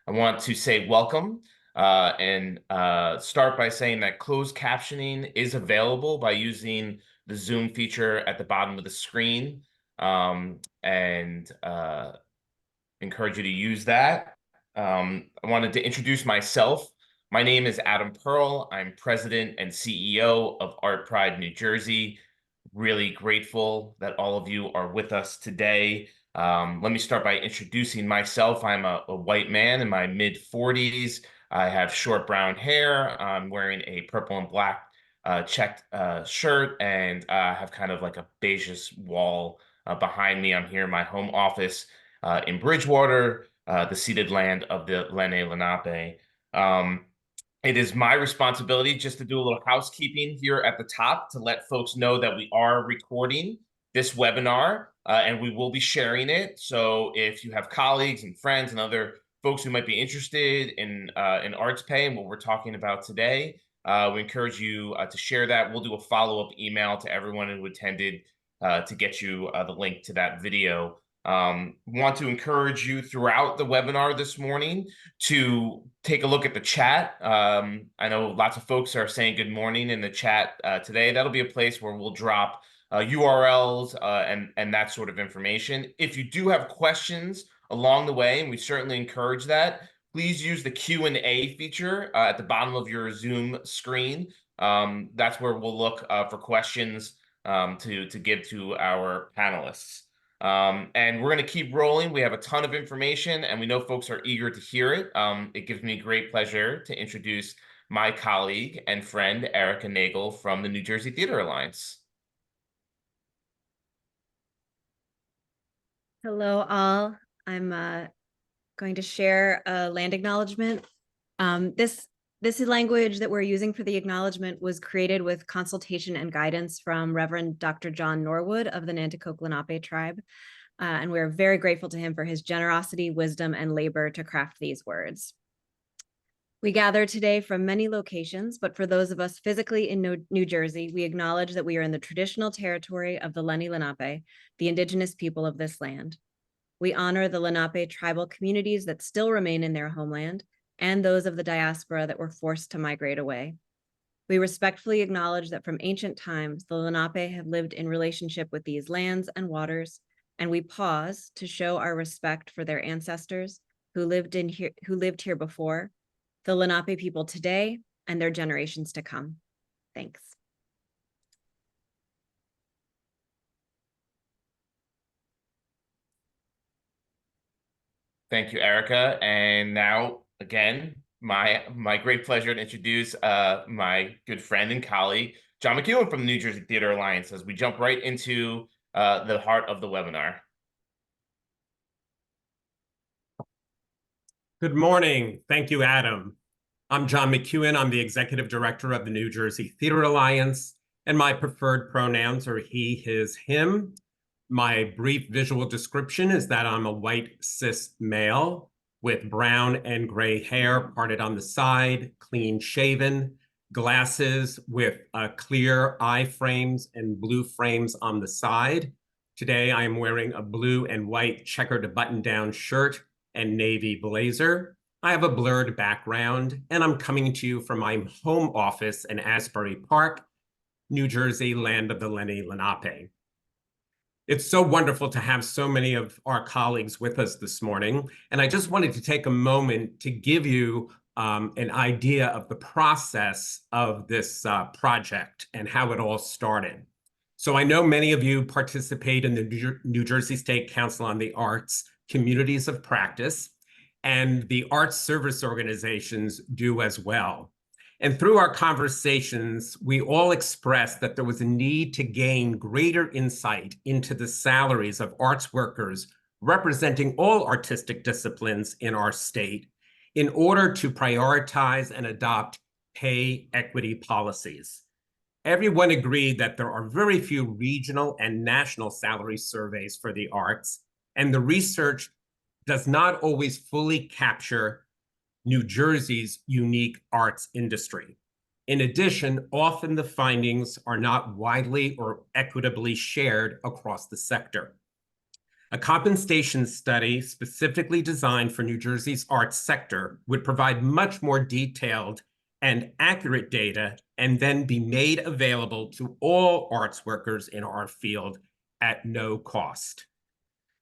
I want to say welcome and start by saying that closed captioning is available by using the Zoom feature at the bottom of the screen, and encourage you to use that. I wanted to introduce myself. My name is Adam Pearl. I'm president and CEO of Art Pride New Jersey. Really grateful that all of you are with us today. Let me start by introducing myself. I'm a white man in my mid-40s. I have short brown hair. I'm wearing a purple and black checked shirt, and have kind of like a beige wall behind me. I'm here in my home office in Bridgewater, the ceded land of the Lenni Lenape. It is my responsibility just to do a little housekeeping here at the top to let folks know that we are recording this webinar, and we will be sharing it. So if you have colleagues and friends and other folks who might be interested in ArtsPay and what we're talking about today, we encourage you to share that. We'll do a follow-up email to everyone who attended to get you the link to that video. Want to encourage you throughout the webinar this morning to take a look at the chat. I know lots of folks are saying good morning in the chat today. That'll be a place where we'll drop URLs and that sort of information. If you do have questions along the way, and we certainly encourage that, please use the Q&A feature at the bottom of your Zoom screen. That's where we'll look for questions to give to our panelists. And we're going to keep rolling. We have a ton of information, and we know folks are eager to hear it. It gives me great pleasure to introduce my colleague and friend, Erica Nagel from the New Jersey Theater Alliance. Hello, all. I'm going to share a land acknowledgement. This language that we're using for the acknowledgement was created with consultation and guidance from Reverend Dr. John Norwood of the Nanticoke Lenape tribe. And we're very grateful to him for his generosity, wisdom, and labor to craft these words. We gather today from many locations, but for those of us physically in New Jersey, we acknowledge that we are in the traditional territory of the Lenni Lenape, the indigenous people of this land. We honor the Lenape tribal communities that still remain in their homeland and those of the diaspora that were forced to migrate away. We respectfully acknowledge that from ancient times, the Lenape have lived in relationship with these lands and waters, and we pause to show our respect for their ancestors who lived here before, the Lenape people today, and their generations to come. Thanks. Thank you, Erica. And now, again, my great pleasure to introduce my good friend and colleague, John McEwen from the New Jersey Theater Alliance, as we jump right into the heart of the webinar. Good morning. Thank you, Adam. I'm John McEwen. I'm the Executive Director of the New Jersey Theater Alliance, and my preferred pronouns are he, his, him. My brief visual description is that I'm a white cis male with brown and gray hair parted on the side, clean shaven, glasses with clear eye frames and blue frames on the side. Today I am wearing a blue and white checkered button-down shirt and navy blazer. I have a blurred background, and I'm coming to you from my home office in Asbury Park, New Jersey, land of the Lenni Lenape. It's so wonderful to have so many of our colleagues with us this morning, and I just wanted to take a moment to give you an idea of the process of this project and how it all started. So I know many of you participate in the New Jersey State Council on the Arts Communities of Practice, and the arts service organizations do as well. And through our conversations, we all expressed that there was a need to gain greater insight into the salaries of arts workers representing all artistic disciplines in our state in order to prioritize and adopt pay equity policies. Everyone agreed that there are very few regional and national salary surveys for the arts, and the research does not always fully capture New Jersey's unique arts industry. In addition, often the findings are not widely or equitably shared across the sector. A compensation study specifically designed for New Jersey's arts sector would provide much more detailed and accurate data and then be made available to all arts workers in our field at no cost.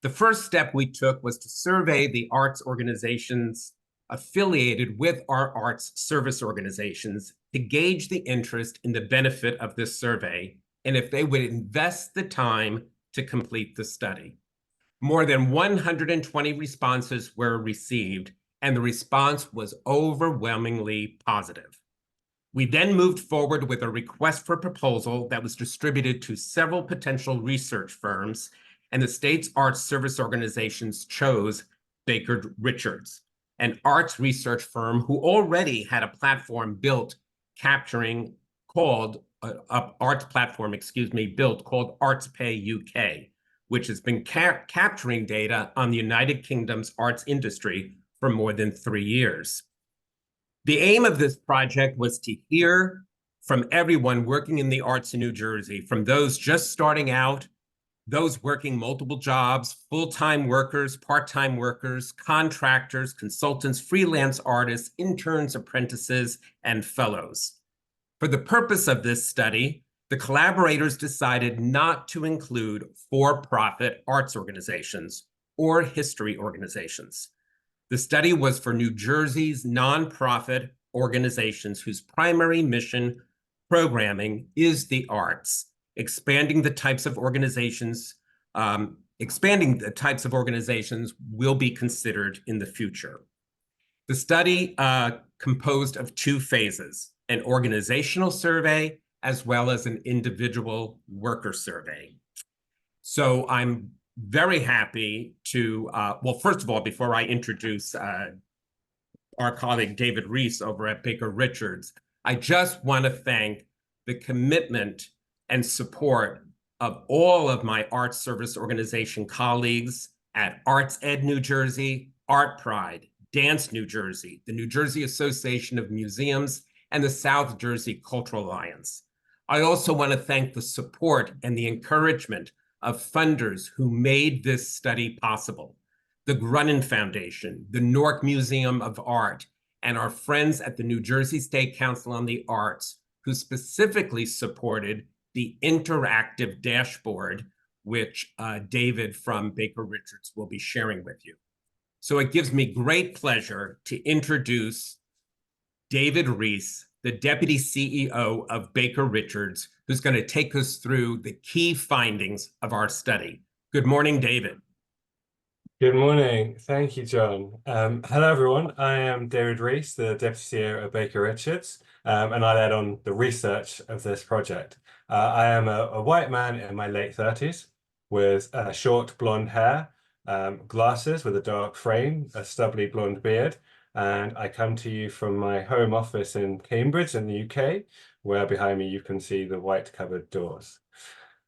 The first step we took was to survey the arts organizations affiliated with our arts service organizations to gauge the interest in the benefit of this survey and if they would invest the time to complete the study. More than 120 responses were received, and the response was overwhelmingly positive. We then moved forward with a request for proposal that was distributed to several potential research firms, and the state's arts service organizations chose Baker Richards, an arts research firm who already had a platform built called ArtsPay UK, which has been capturing data on the United Kingdom's arts industry for more than 3 years. The aim of this project was to hear from everyone working in the arts in New Jersey, from those just starting out, those working multiple jobs, full-time workers, part-time workers, contractors, consultants, freelance artists, interns, apprentices, and fellows. For the purpose of this study, the collaborators decided not to include for-profit arts organizations or history organizations. The study was for New Jersey's nonprofit organizations whose primary mission programming is the arts, expanding the types of organizations will be considered in the future. The study composed of 2 phases, an organizational survey as well as an individual worker survey. So I'm very happy to, well, first of all, before I introduce our colleague David Reese over at Baker Richards, I just want to thank the commitment and support of all of my arts service organization colleagues at Arts Ed New Jersey, Art Pride, Dance New Jersey, the New Jersey Association of Museums, and the South Jersey Cultural Alliance. I also want to thank the support and the encouragement of funders who made this study possible. The Grunin Foundation, the Newark Museum of Art, and our friends at the New Jersey State Council on the Arts, who specifically supported the interactive dashboard, which David from Baker Richards will be sharing with you. So it gives me great pleasure to introduce David Reese, the Deputy CEO of Baker Richards, who's going to take us through the key findings of our study. Good morning, David. Good morning. Thank you, John. Hello, everyone. I am David Reese, the Deputy CEO of Baker Richards, and I led on the research of this project. I am a white man in my late 30s with short blonde hair, glasses with a dark frame, a stubbly blonde beard, and I come to you from my home office in Cambridge in the UK, where behind me you can see the white covered doors.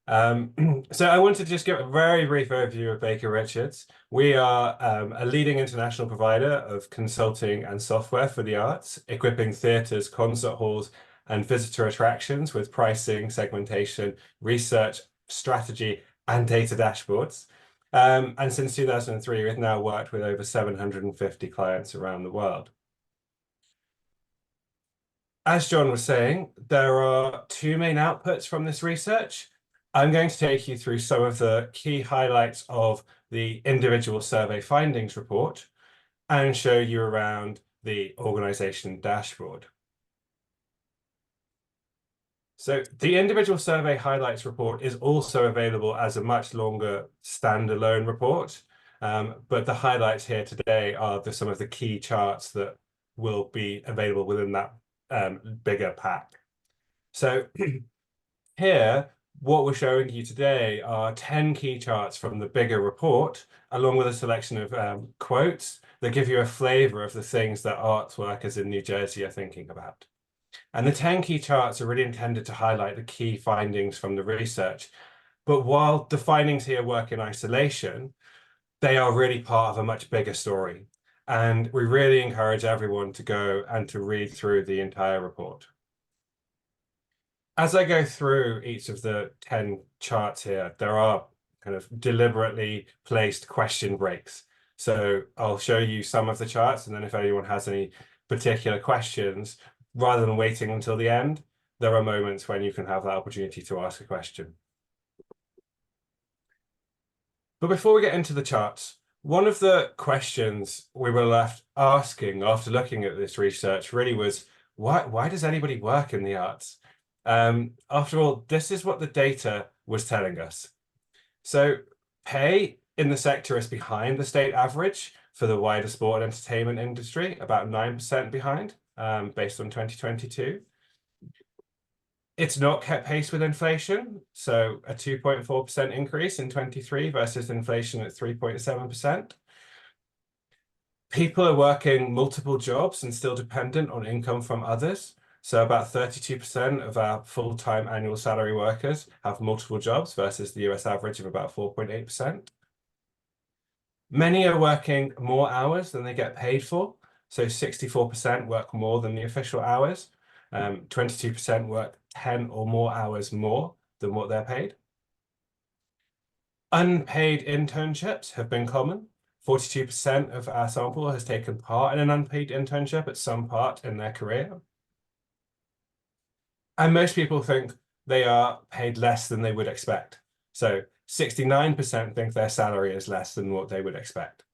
So I wanted to just give a very brief overview of Baker Richards. We are a leading international provider of consulting and software for the arts, equipping theatres, concert halls, and visitor attractions with pricing, segmentation, research, strategy, and data dashboards. And since 2003, we've now worked with over 750 clients around the world. As John was saying, there are 2 main outputs from this research. I'm going to take you through some of the key highlights of the individual survey findings report and show you around the organization dashboard. So the individual survey highlights report is also available as a much longer standalone report, but the highlights here today are some of the key charts that will be available within that bigger pack. So here, what we're showing you today are 10 key charts from the bigger report, along with a selection of quotes that give you a flavor of the things that arts workers in New Jersey are thinking about. And the 10 key charts are really intended to highlight the key findings from the research. But while the findings here work in isolation, they are really part of a much bigger story. And we really encourage everyone to go and to read through the entire report. As I go through each of the 10 charts here, there are kind of deliberately placed question breaks. So I'll show you some of the charts, and then if anyone has any particular questions, rather than waiting until the end, there are moments when you can have that opportunity to ask a question. But before we get into the charts, one of the questions we were left asking after looking at this research really was, why does anybody work in the arts? After all, this is what the data was telling us. So pay in the sector is behind the state average for the wider sport and entertainment industry, about 9% behind, based on 2022. It's not kept pace with inflation, so a 2.4% increase in 23 versus inflation at 3.7%. People are working multiple jobs and still dependent on income from others. So about 32% of our full-time annual salary workers have multiple jobs versus the US average of about 4.8%. Many are working more hours than they get paid for. So 64% work more than the official hours. 22% work 10 or more hours more than what they're paid. Unpaid internships have been common. 42% of our sample has taken part in an unpaid internship at some part in their career. And most people think they are paid less than they would expect. So 69% think their salary is less than what they would expect.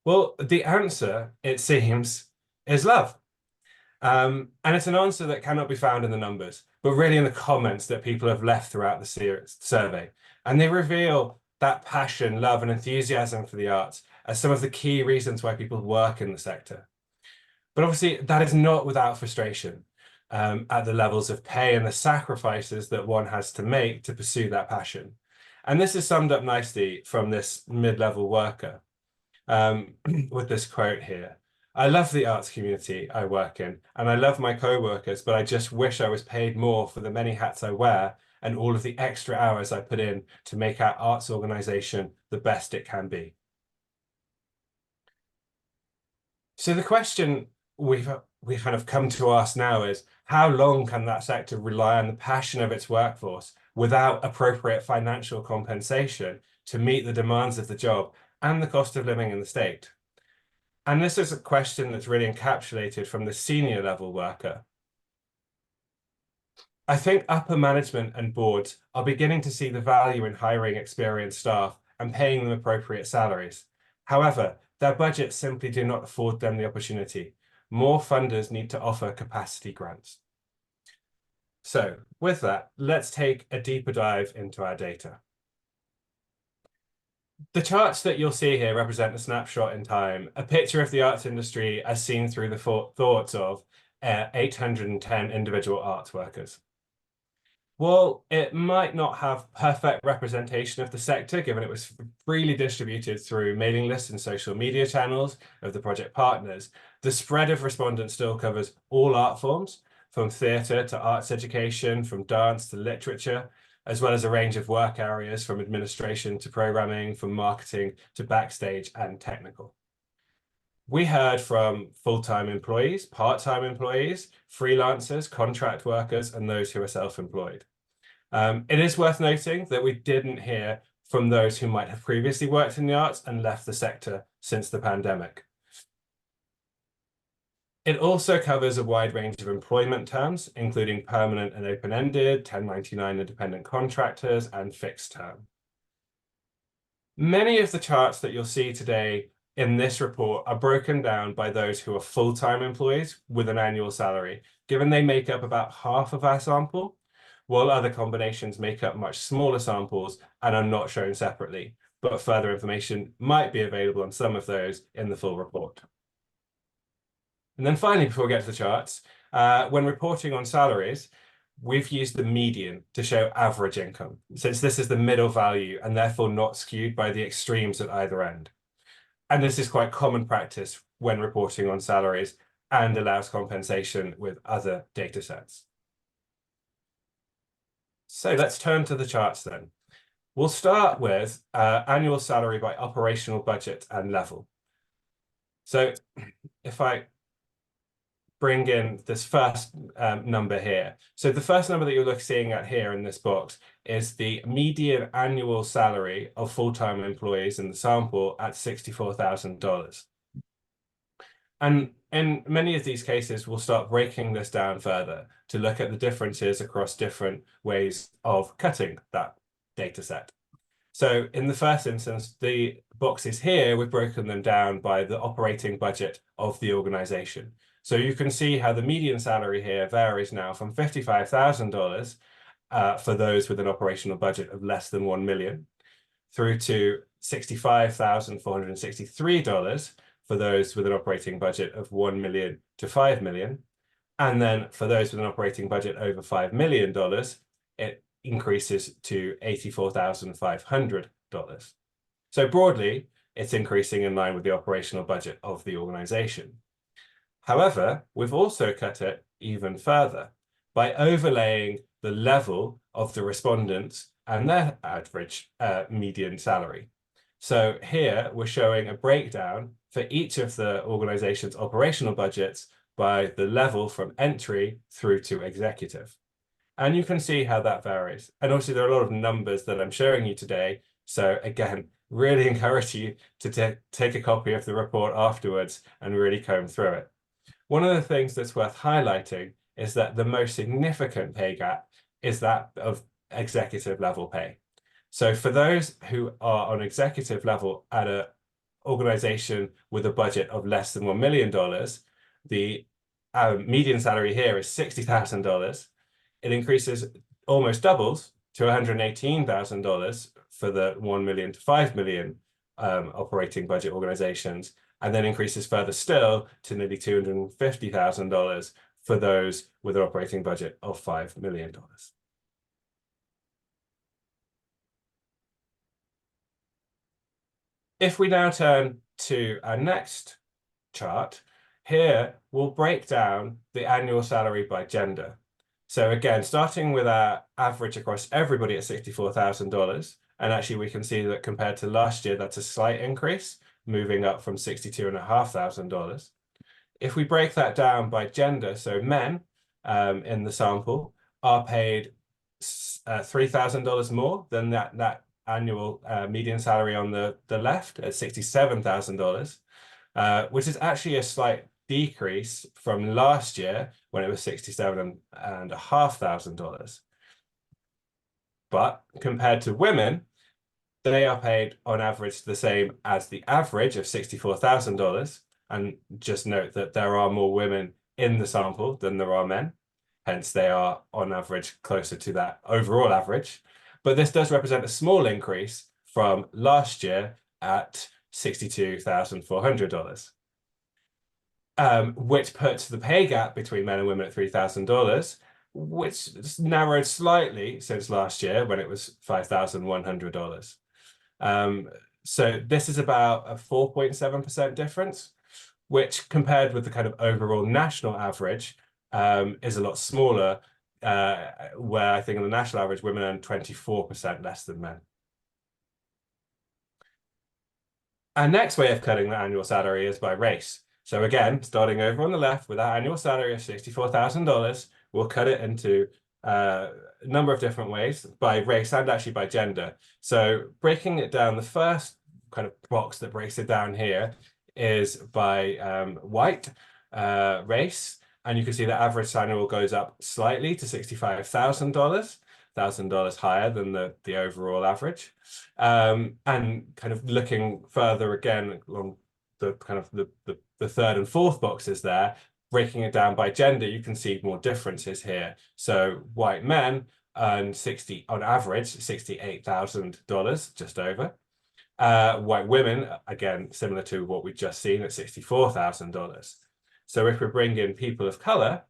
Well, the answer, it seems, is love. And it's an answer that cannot be found in the numbers, but really in the comments that people have left throughout the survey. And they reveal that passion, love, and enthusiasm for the arts as some of the key reasons why people work in the sector. But obviously, that is not without frustration at the levels of pay and the sacrifices that one has to make to pursue that passion. And this is summed up nicely from this mid-level worker with this quote here. I love the arts community I work in, and I love my co-workers, but I just wish I was paid more for the many hats I wear and all of the extra hours I put in to make our arts organization the best it can be. So the question we've kind of come to ask now is, how long can that sector rely on the passion of its workforce without appropriate financial compensation to meet the demands of the job and the cost of living in the state? And this is a question that's really encapsulated from the senior level worker. I think upper management and boards are beginning to see the value in hiring experienced staff and paying them appropriate salaries. However, their budgets simply do not afford them the opportunity. More funders need to offer capacity grants. So with that, let's take a deeper dive into our data. The charts that you'll see here represent a snapshot in time, a picture of the arts industry as seen through the thoughts of 810 individual arts workers. Well, it might not have perfect representation of the sector, given it was freely distributed through mailing lists and social media channels of the project partners. The spread of respondents still covers all art forms, from theatre to arts education, from dance to literature, as well as a range of work areas from administration to programming, from marketing to backstage and technical. We heard from full-time employees, part-time employees, freelancers, contract workers, and those who are self-employed. It is worth noting that we didn't hear from those who might have previously worked in the arts and left the sector since the pandemic. It also covers a wide range of employment terms, including permanent and open-ended, 1099 independent contractors, and fixed term. Many of the charts that you'll see today in this report are broken down by those who are full-time employees with an annual salary, given they make up about half of our sample, while other combinations make up much smaller samples and are not shown separately, but further information might be available on some of those in the full report. And then finally, before we get to the charts, when reporting on salaries, we've used the median to show average income, since this is the middle value and therefore not skewed by the extremes at either end. And this is quite common practice when reporting on salaries and allows compensation with other data sets. So let's turn to the charts then. We'll start with annual salary by operational budget and level. So if I bring in this first number here. So the first number that you're seeing at here in this box is the median annual salary of full-time employees in the sample at $64,000. And in many of these cases, we'll start breaking this down further to look at the differences across different ways of cutting that data set. So in the first instance, the boxes here, we've broken them down by the operating budget of the organization. So you can see how the median salary here varies now from $55,000 for those with an operational budget of less than 1 million, through to $65,463 for those with an operating budget of 1 million to 5 million. And then for those with an operating budget over $5 million, it increases to $84,500. So broadly, it's increasing in line with the operational budget of the organization. However, we've also cut it even further by overlaying the level of the respondents and their average median salary. So here we're showing a breakdown for each of the organization's operational budgets by the level from entry through to executive. And you can see how that varies. And also there are a lot of numbers that I'm showing you today. So again, really encourage you to take a copy of the report afterwards and really comb through it. One of the things that's worth highlighting is that the most significant pay gap is that of executive level pay. So for those who are on executive level at an organization with a budget of less than $1 million, the median salary here is $60,000. It increases, almost doubles to $118,000 for the 1 million to 5 million operating budget organizations, and then increases further still to nearly $250,000 for those with an operating budget of $5 million. If we now turn to our next chart, here we'll break down the annual salary by gender. So again, starting with our average across everybody at $64,000, and actually we can see that compared to last year, that's a slight increase, moving up from $62,500. If we break that down by gender, so men in the sample are paid $3,000 more than that annual median salary on the left at $67,000, which is actually a slight decrease from last year when it was $67,500. But compared to women, they are paid on average the same as the average of $64,000. And just note that there are more women in the sample than there are men. Hence, they are on average closer to that overall average. But this does represent a small increase from last year at $62,400. Which puts the pay gap between men and women at $3,000, which narrowed slightly since last year when it was $5,100. So this is about a 4.7% difference, which compared with the kind of overall national average is a lot smaller, where I think on the national average, women earn 24% less than men. Our next way of cutting the annual salary is by race. So again, starting over on the left with our annual salary of $64,000, we'll cut it into a number of different ways by race and actually by gender. So breaking it down, the first kind of box that breaks it down here is by white race. And you can see the average annual goes up slightly to $65,000, $1,000 higher than the overall average. And kind of looking further again along the kind of the third and fourth boxes there, breaking it down by gender, you can see more differences here. So white men earn on average $68,000, just over. White women, again, similar to what we've just seen at $64,000. So if we bring in people of color,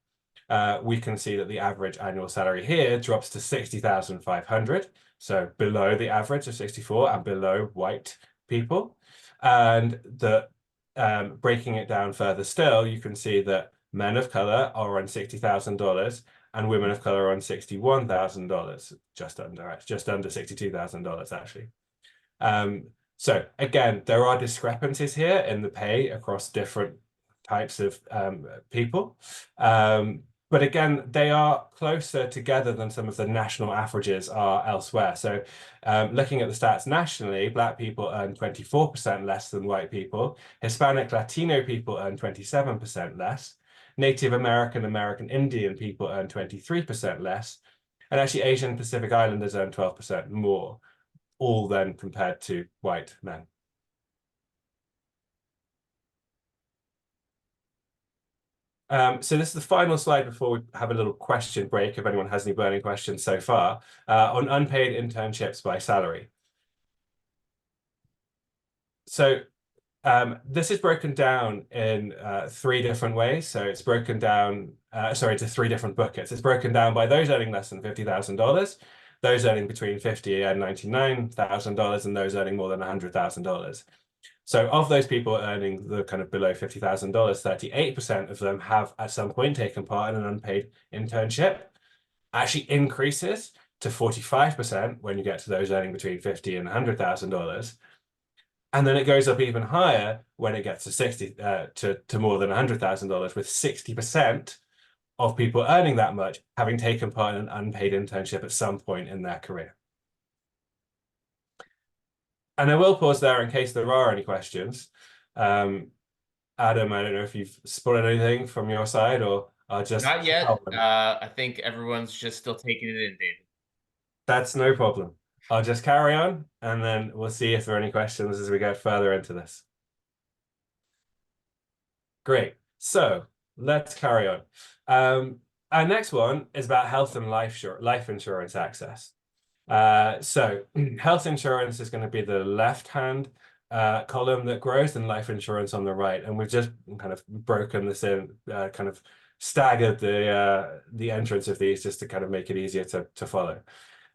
we can see that the average annual salary here drops to $60,500. So below the average of 64 and below white people. And breaking it down further still, you can see that men of color are on $60,000 and women of color are on $61,000, just under $62,000 actually. So again, there are discrepancies here in the pay across different types of people. But again, they are closer together than some of the national averages are elsewhere. So looking at the stats nationally, Black people earn 24% less than white people. Hispanic Latino people earn 27% less. Native American, American Indian people earn 23% less. And actually Asian Pacific Islanders earn 12% more, all then compared to white men. So this is the final slide before we have a little question break, if anyone has any burning questions so far, on unpaid internships by salary. So this is broken down in 3 different ways. So it's broken down, to 3 different buckets. It's broken down by those earning less than $50,000, those earning between $50,000 and $99,000, and those earning more than $100,000. So of those people earning the kind of below $50,000, 38% of them have at some point taken part in an unpaid internship. Actually increases to 45% when you get to those earning between $50,000 and $100,000. And then it goes up even higher when it gets to more than $100,000, with 60% of people earning that much having taken part in an unpaid internship at some point in their career. And I will pause there in case there are any questions. Adam, I don't know if you've spotted anything from your side, or I'll just... Not yet. I think everyone's just still taking it in, David. That's no problem. I'll just carry on, and then we'll see if there are any questions as we get further into this. Great. So let's carry on. Our next one is about health and life insurance access. So health insurance is going to be the left-hand column that grows, and life insurance on the right. And we've just kind of broken this in, kind of staggered the entrance of these just to kind of make it easier to follow.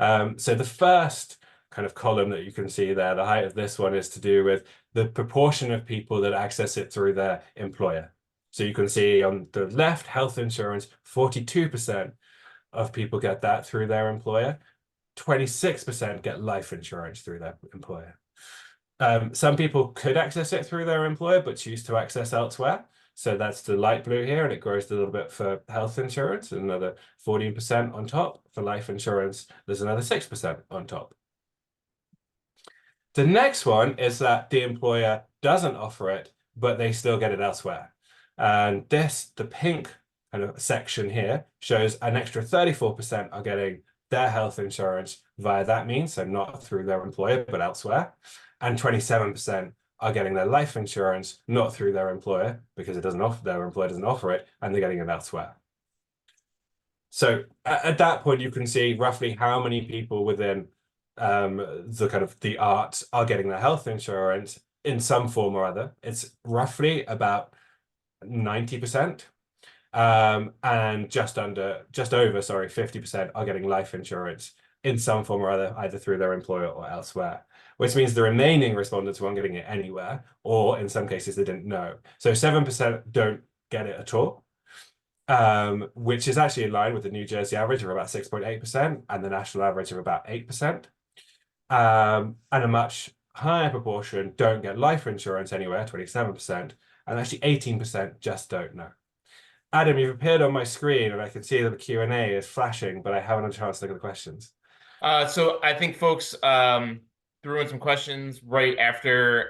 So the first kind of column that you can see there, the height of this one, is to do with the proportion of people that access it through their employer. So you can see on the left, health insurance, 42% of people get that through their employer. 26% get life insurance through their employer. Some people could access it through their employer, but choose to access elsewhere. So that's the light blue here, and it grows a little bit for health insurance, another 14% on top. For life insurance, there's another 6% on top. The next one is that the employer doesn't offer it, but they still get it elsewhere. And this, the pink kind of section here, shows an extra 34% are getting their health insurance via that means, so not through their employer, but elsewhere. And 27% are getting their life insurance not through their employer, because their employer doesn't offer it, and they're getting it elsewhere. So at that point, you can see roughly how many people within the arts are getting their health insurance in some form or other. It's roughly about 90%. And just over 50% are getting life insurance in some form or other, either through their employer or elsewhere, which means the remaining respondents weren't getting it anywhere, or in some cases they didn't know. So 7% don't get it at all, which is actually in line with the New Jersey average of about 6.8% and the national average of about 8%. And a much higher proportion don't get life insurance anywhere, 27%, and actually 18% just don't know. Adam, you've appeared on my screen, and I can see that the Q&A is flashing, but I haven't had a chance to look at the questions. So I think folks threw in some questions right after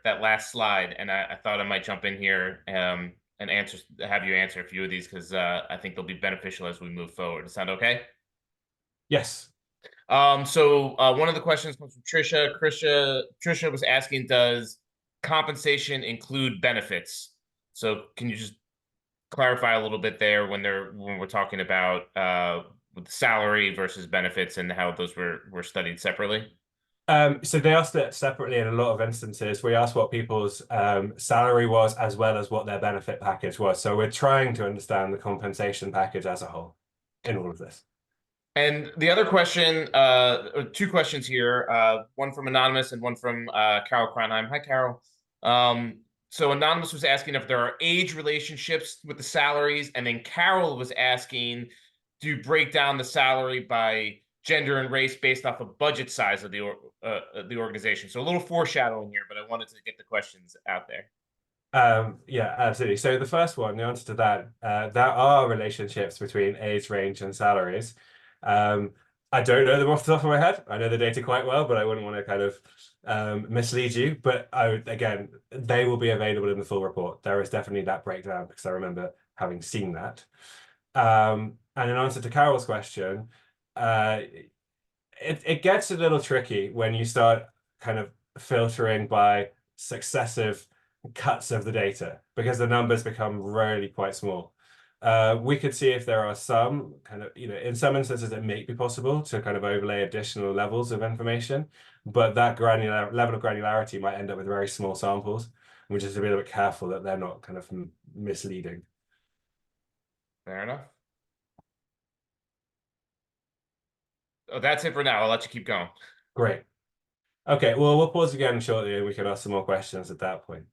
that last slide, and I thought I might jump in here and have you answer a few of these, because I think they'll be beneficial as we move forward. Does that sound okay? Yes. So one of the questions comes from Trisha. Trisha was asking, does compensation include benefits? So can you just clarify a little bit there when we're talking about with salary versus benefits and how those were studied separately? So they are split separately in a lot of instances. We asked what people's salary was, as well as what their benefit package was. So we're trying to understand the compensation package as a whole in all of this. And the other question, or 2 questions here, one from Anonymous and one from Carol Kronheim. Hi, Carol. So Anonymous was asking if there are age relationships with the salaries, and then Carol was asking, do you break down the salary by gender and race based off of budget size of the organization? So a little foreshadowing here, but I wanted to get the questions out there. Yeah, absolutely. So the first one, the answer to that, there are relationships between age range and salaries. I don't know them off the top of my head. I know the data quite well, but I wouldn't want to kind of mislead you. But again, they will be available in the full report. There is definitely that breakdown because I remember having seen that. And in answer to Carol's question, it gets a little tricky when you start kind of filtering by successive cuts of the data because the numbers become really quite small. We could see if there are some kind of, in some instances it may be possible to kind of overlay additional levels of information, but that level of granularity might end up with very small samples. We just have to be a bit careful that they're not kind of misleading. Fair enough. Oh, that's it for now. I'll let you keep going. Great. Okay, well, we'll pause again shortly and we can ask some more questions at that point.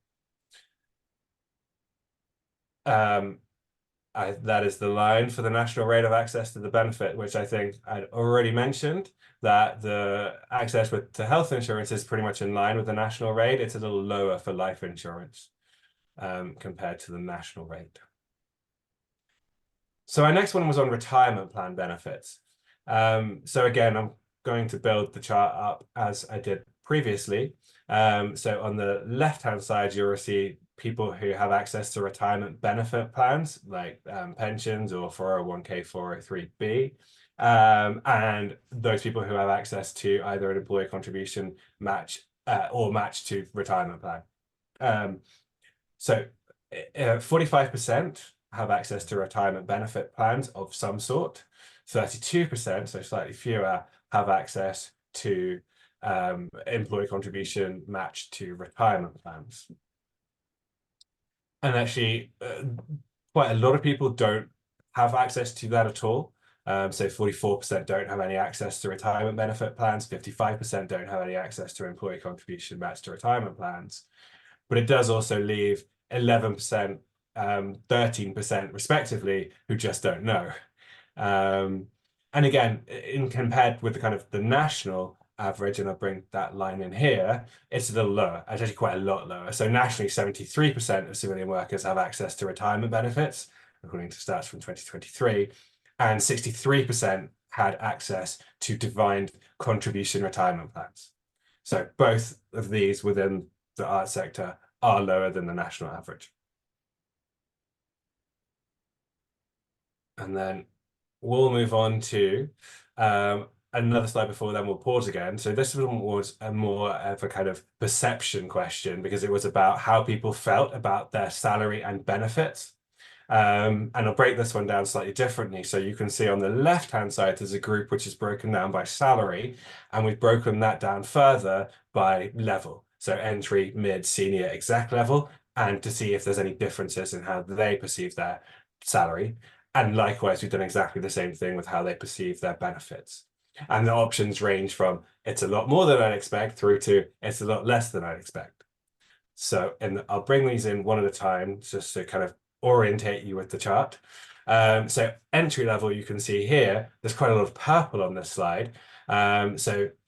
That is the line for the national rate of access to the benefit, which I think I'd already mentioned, that the access to health insurance is pretty much in line with the national rate. It's a little lower for life insurance compared to the national rate. So our next one was on retirement plan benefits. So again, I'm going to build the chart up as I did previously. So on the left-hand side, you'll see people who have access to retirement benefit plans like pensions or 401k, 403b. And those people who have access to either an employer contribution match or match to retirement plan. So 45% have access to retirement benefit plans of some sort. 32%, so slightly fewer, have access to employee contribution matched to retirement plans. And actually, quite a lot of people don't have access to that at all. So 44% don't have any access to retirement benefit plans, 55% don't have any access to employee contribution matched to retirement plans. But it does also leave 11%, 13% respectively, who just don't know. And again, compared with the kind of the national average, and I'll bring that line in here, it's a little lower. It's actually quite a lot lower. So nationally, 73% of civilian workers have access to retirement benefits, according to stats from 2023, and 63% had access to defined contribution retirement plans. So both of these within the arts sector are lower than the national average. And then we'll move on to another slide before then we'll pause again. So this one was a more of a kind of perception question because it was about how people felt about their salary and benefits. And I'll break this one down slightly differently. So you can see on the left-hand side, there's a group which is broken down by salary, and we've broken that down further by level. So entry, mid, senior, exec level, and to see if there's any differences in how they perceive their salary. And likewise, we've done exactly the same thing with how they perceive their benefits. And the options range from it's a lot more than I'd expect through to it's a lot less than I'd expect. So I'll bring these in one at a time just to kind of orientate you with the chart. So entry level, you can see here, there's quite a lot of purple on this slide. Kind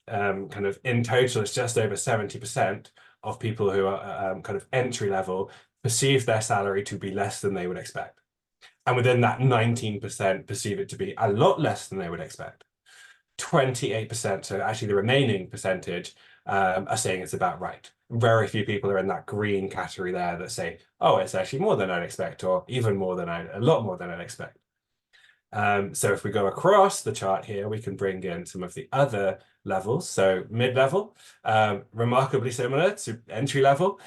of in total, it's just over 70% of people who are kind of entry level perceive their salary to be less than they would expect. And within that, 19% perceive it to be a lot less than they would expect. 28%, so actually the remaining percentage, are saying it's about right. Very few people are in that green category there that say, oh, it's actually more than I'd expect, or even more than a lot more than I'd expect. So if we go across the chart here, we can bring in some of the other levels. So mid-level, remarkably similar to entry-level,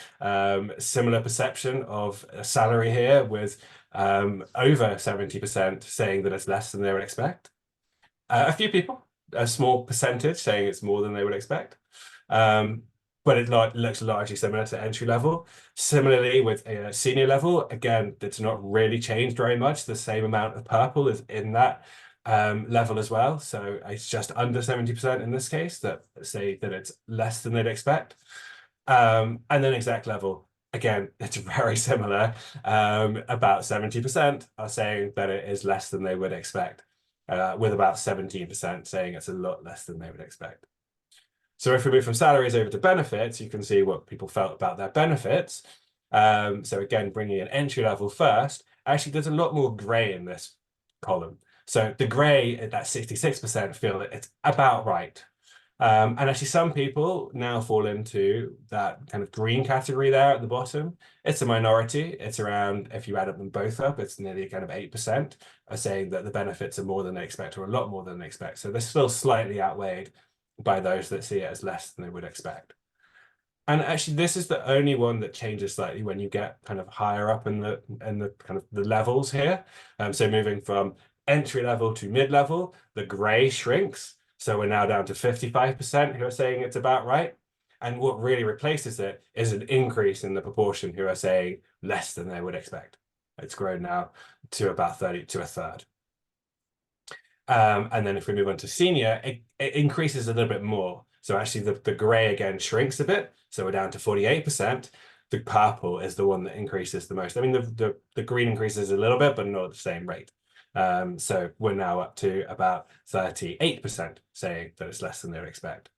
similar perception of a salary here with over 70% saying that it's less than they would expect. A few people, a small percentage saying it's more than they would expect. But it looks largely similar to entry level. Similarly with senior level, again, it's not really changed very much. The same amount of purple is in that level as well. So it's just under 70% in this case that say that it's less than they'd expect. And then exec level, again, it's very similar. About 70% are saying that it is less than they would expect, with about 17% saying it's a lot less than they would expect. So if we move from salaries over to benefits, you can see what people felt about their benefits. So again, bringing in entry level first, actually there's a lot more gray in this column. So the gray at that 66% feel that it's about right. And actually some people now fall into that kind of green category there at the bottom. It's a minority. It's around, if you add them both up, it's nearly kind of 8% are saying that the benefits are more than they expect, or a lot more than they expect. So they're still slightly outweighed by those that see it as less than they would expect. And actually, this is the only one that changes slightly when you get kind of higher up in the kind of the levels here. So moving from entry level to mid level, the gray shrinks. So we're now down to 55% who are saying it's about right. And what really replaces it is an increase in the proportion who are saying less than they would expect. It's grown now to about 30 to a third. And then if we move on to senior, it increases a little bit more. So actually the gray again shrinks a bit. So we're down to 48%. The purple is the one that increases the most. I mean, the green increases a little bit, but not at the same rate. So we're now up to about 38% saying that it's less than they would expect.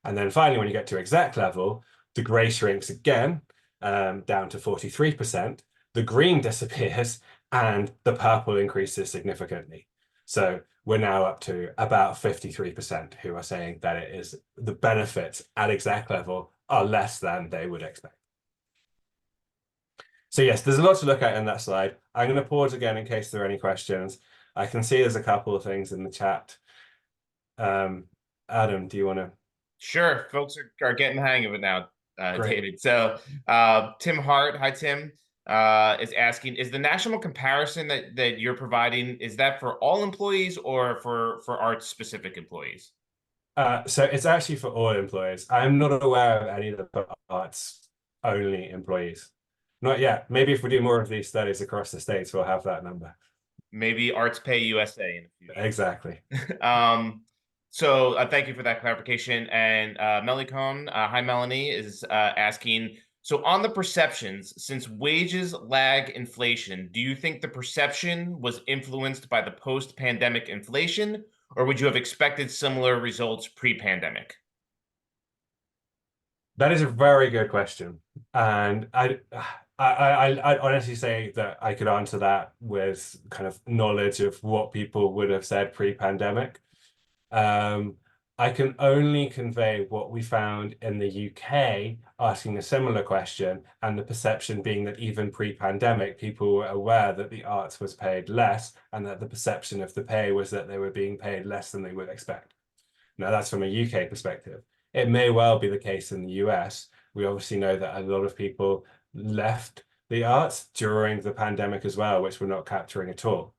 And then finally, when you get to exec level, the gray shrinks again down to 43%. The green disappears and the purple increases significantly. So we're now up to about 53% who are saying that it is the benefits at exec level are less than they would expect. So yes, there's a lot to look at in that slide. I'm going to pause again in case there are any questions. I can see there's a couple of things in the chat. Adam, do you want to? Sure, folks are getting the hang of it now, Great. David. So Tim Hart, hi Tim, is asking, is the national comparison that you're providing, is that for all employees or for arts specific employees? So it's actually for all employees. I'm not aware of any that for arts only employees. Not yet. Maybe if we do more of these studies across the states, we'll have that number. Maybe ArtsPay USA in the future. Exactly. So thank you for that clarification. And Melanie Cohn, hi Melanie, is asking, so on the perceptions, since wages lag inflation, do you think the perception was influenced by the post-pandemic inflation, or would you have expected similar results pre-pandemic? That is a very good question. And I honestly say that I could answer that with kind of knowledge of what people would have said pre-pandemic. I can only convey what we found in the UK asking a similar question, and the perception being that even pre-pandemic, people were aware that the arts was paid less, and that the perception of the pay was that they were being paid less than they would expect. Now, that's from a UK perspective. It may well be the case in the US. We obviously know that a lot of people left the arts during the pandemic as well, which we're not capturing at all.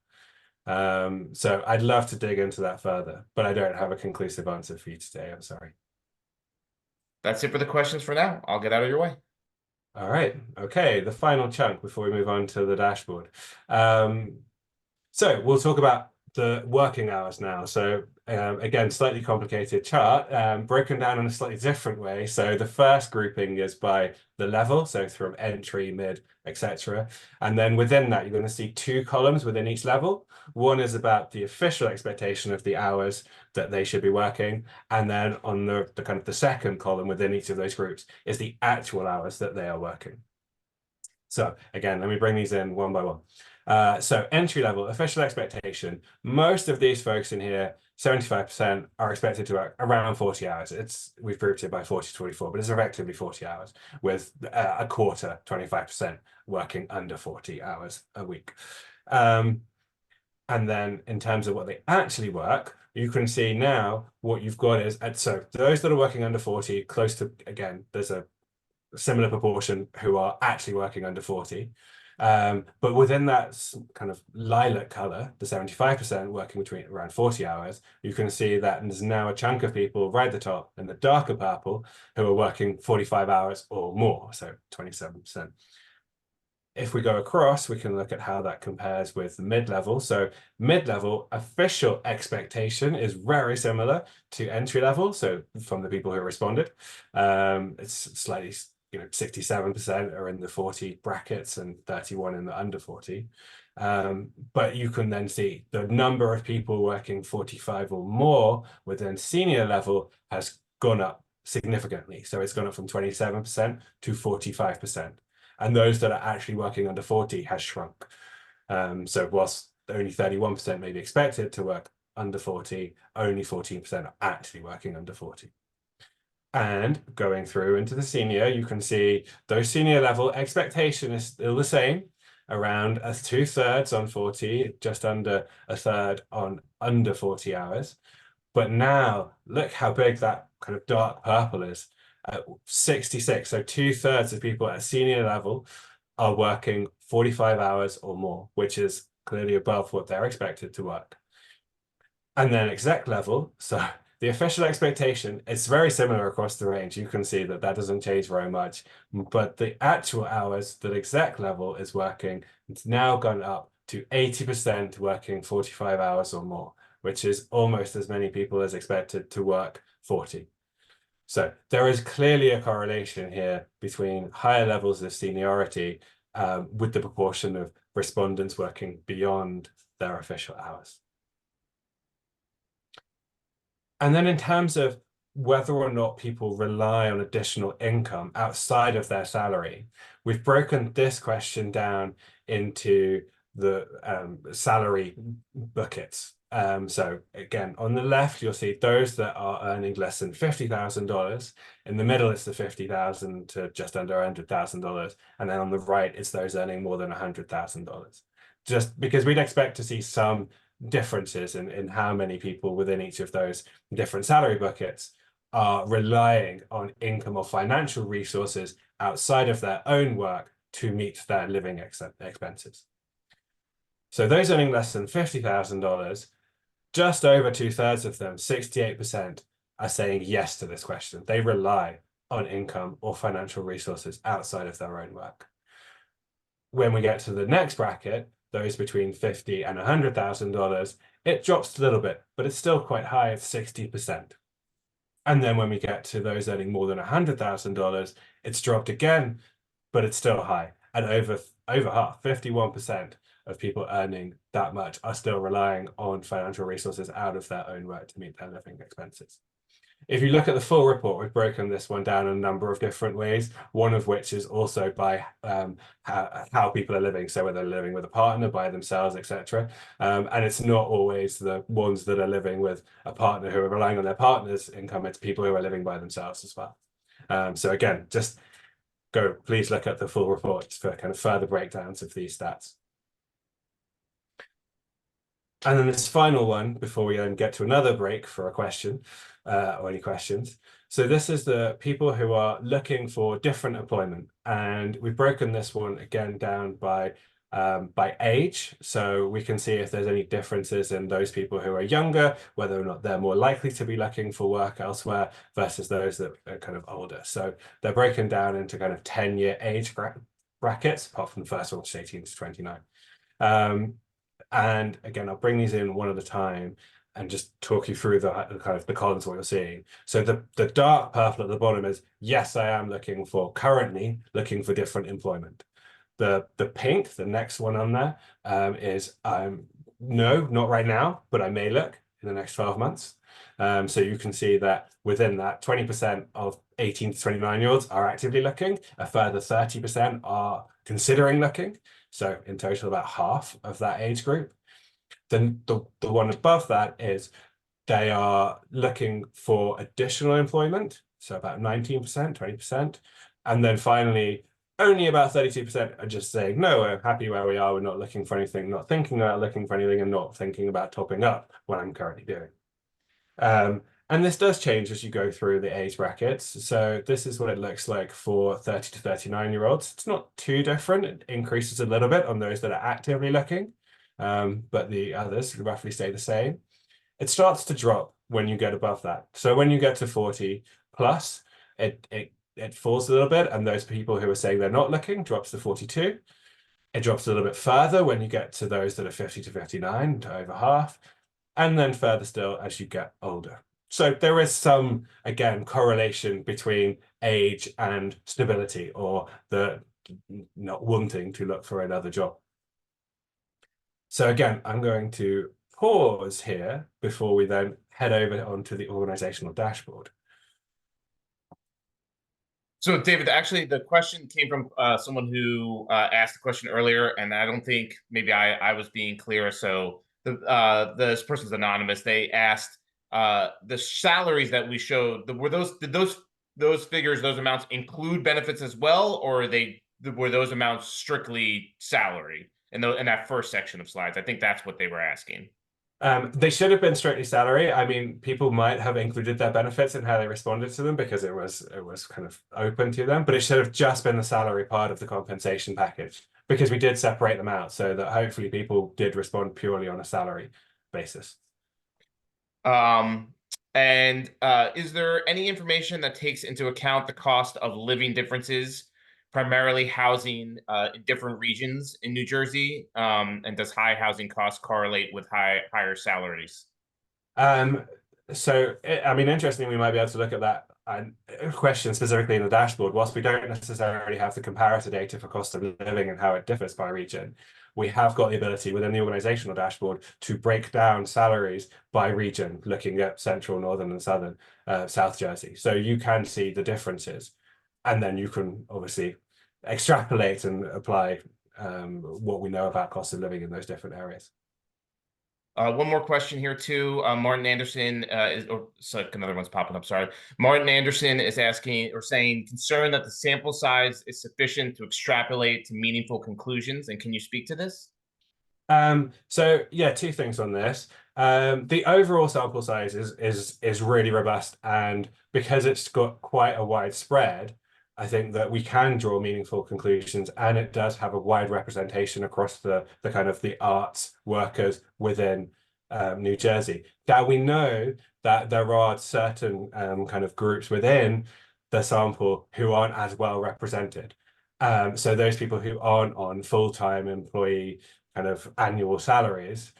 So I'd love to dig into that further, but I don't have a conclusive answer for you today. I'm sorry. That's it for the questions for now. I'll get out of your way. All right. Okay. The final chunk before we move on to the dashboard. So we'll talk about the working hours now. So again, slightly complicated chart, broken down in a slightly different way. So the first grouping is by the level, so from entry, mid, etc. And then within that, you're going to see two columns within each level. One is about the official expectation of the hours that they should be working. And then on the kind of the second column within each of those groups is the actual hours that they are working. So again, let me bring these in one by one. So entry level, official expectation. Most of these folks in here, 75% are expected to work around 40 hours. We've grouped it by 40 to 24, but it's effectively 40 hours with a quarter, 25% working under 40 hours a week. And then in terms of what they actually work, you can see now what you've got is, so those that are working under 40, close to, again, there's a similar proportion who are actually working under 40. But within that kind of lilac color, the 75% working between around 40 hours, you can see that there's now a chunk of people right at the top in the darker purple who are working 45 hours or more, so 27%. If we go across, we can look at how that compares with the mid-level. So mid-level official expectation is very similar to entry level. So from the people who responded, it's slightly, 67% are in the 40 brackets and 31 in the under 40. But you can then see the number of people working 45 or more within senior level has gone up significantly. So it's gone up from 27% to 45%. and those that are actually working under 40 has shrunk. So whilst only 31% may be expected to work under 40, only 14% are actually working under 40. And going through into the senior, you can see those senior level expectation is still the same, around 2/3 on 40, just under 1/3 on under 40 hours. But now look how big that kind of dark purple is, 66. So 2/3 of people at senior level are working 45 hours or more, which is clearly above what they're expected to work. And then exec level, so the official expectation, it's very similar across the range. You can see that that doesn't change very much, but the actual hours that exec level is working, it's now gone up to 80% working 45 hours or more, which is almost as many people as expected to work 40. So there is clearly a correlation here between higher levels of seniority with the proportion of respondents working beyond their official hours. And then in terms of whether or not people rely on additional income outside of their salary, we've broken this question down into the salary buckets. So again, on the left, you'll see those that are earning less than $50,000. In the middle, it's the $50,000 to just under $100,000. And then on the right, it's those earning more than $100,000. Just because we'd expect to see some differences in how many people within each of those different salary buckets are relying on income or financial resources outside of their own work to meet their living expenses. So those earning less than $50,000, just over 2/3 of them, 68%, are saying yes to this question. They rely on income or financial resources outside of their own work. When we get to the next bracket, those between $50,000 and $100,000, it drops a little bit, but it's still quite high at 60%. And then when we get to those earning more than $100,000, it's dropped again, but it's still high. And over half, 51% of people earning that much are still relying on financial resources out of their own work to meet their living expenses. If you look at the full report, we've broken this one down in a number of different ways, one of which is also by how people are living, so whether they're living with a partner, by themselves, etc. And it's not always the ones that are living with a partner who are relying on their partner's income, it's people who are living by themselves as well. So again, just please look at the full report for kind of further breakdowns of these stats. And then this final one, before we get to another break for a question, or any questions. So this is the people who are looking for different employment. And we've broken this one again down by age. So we can see if there's any differences in those people who are younger, whether or not they're more likely to be looking for work elsewhere versus those that are kind of older. So they're broken down into kind of 10-year age brackets, apart from the first one, which is 18 to 29. And again, I'll bring these in one at a time and just talk you through the kind of the columns, what you're seeing. So the dark purple at the bottom is, yes, I am currently looking for different employment. The pink, the next one on there, is no, not right now, but I may look in the next 12 months. So you can see that within that, 20% of 18 to 29-year-olds are actively looking. A further 30% are considering looking. So in total, about half of that age group. Then the one above that is they are looking for additional employment. So about 19%, 20%. And then finally, only about 32% are just saying, no, we're happy where we are. We're not looking for anything, not thinking about looking for anything, and not thinking about topping up what I'm currently doing. And this does change as you go through the age brackets. So this is what it looks like for 30 to 39-year-olds. It's not too different. It increases a little bit on those that are actively looking, but the others roughly stay the same. It starts to drop when you get above that. So when you get to 40 plus, it falls a little bit, and those people who are saying they're not looking drops to 42. It drops a little bit further when you get to those that are 50 to 59, to over half, and then further still as you get older. So there is some, again, correlation between age and stability, or the not wanting to look for another job. So again, I'm going to pause here before we then head over onto the organizational dashboard. So, David, actually, the question came from someone who asked the question earlier, and I don't think maybe I was being clear. So, this person's anonymous. They asked the salaries that we showed. Did those figures, those amounts include benefits as well, or were those amounts strictly salary in that first section of slides? I think that's what they were asking. They should have been strictly salary. I mean, people might have included their benefits in how they responded to them because it was kind of open to them, but it should have just been the salary part of the compensation package because we did separate them out so that hopefully people did respond purely on a salary basis. And is there any information that takes into account the cost of living differences, primarily housing in different regions in New Jersey? And does high housing costs correlate with higher salaries? So, I mean, interestingly, we might be able to look at that question specifically in the dashboard. Whilst we don't necessarily have the comparator data for cost of living and how it differs by region, we have got the ability within the organizational dashboard to break down salaries by region, looking at central, northern, and southern South Jersey. So you can see the differences, and then you can obviously extrapolate and apply what we know about cost of living in those different areas. One more question here too. Martin Anderson another one's popping up. Sorry, Martin Anderson is asking or saying, concerned that the sample size is sufficient to extrapolate to meaningful conclusions. And can you speak to this? So yeah, two things on this. The overall sample size is really robust, and because it's got quite a wide spread, I think that we can draw meaningful conclusions, and it does have a wide representation across the kind of the arts workers within New Jersey. Now we know that there are certain kind of groups within the sample who aren't as well represented. So those people who aren't on full-time employee kind of annual salaries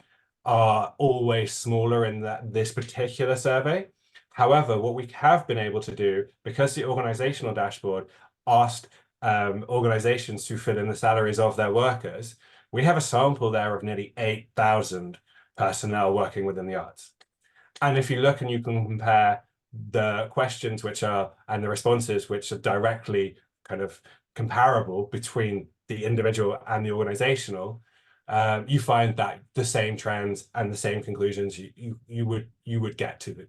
are always smaller in this particular survey. However, what we have been able to do, because the organizational dashboard asked organizations to fill in the salaries of their workers, we have a sample there of nearly 8,000 personnel working within the arts. And if you look and you can compare the questions and the responses which are directly kind of comparable between the individual and the organizational, you find that the same trends and the same conclusions you would get to.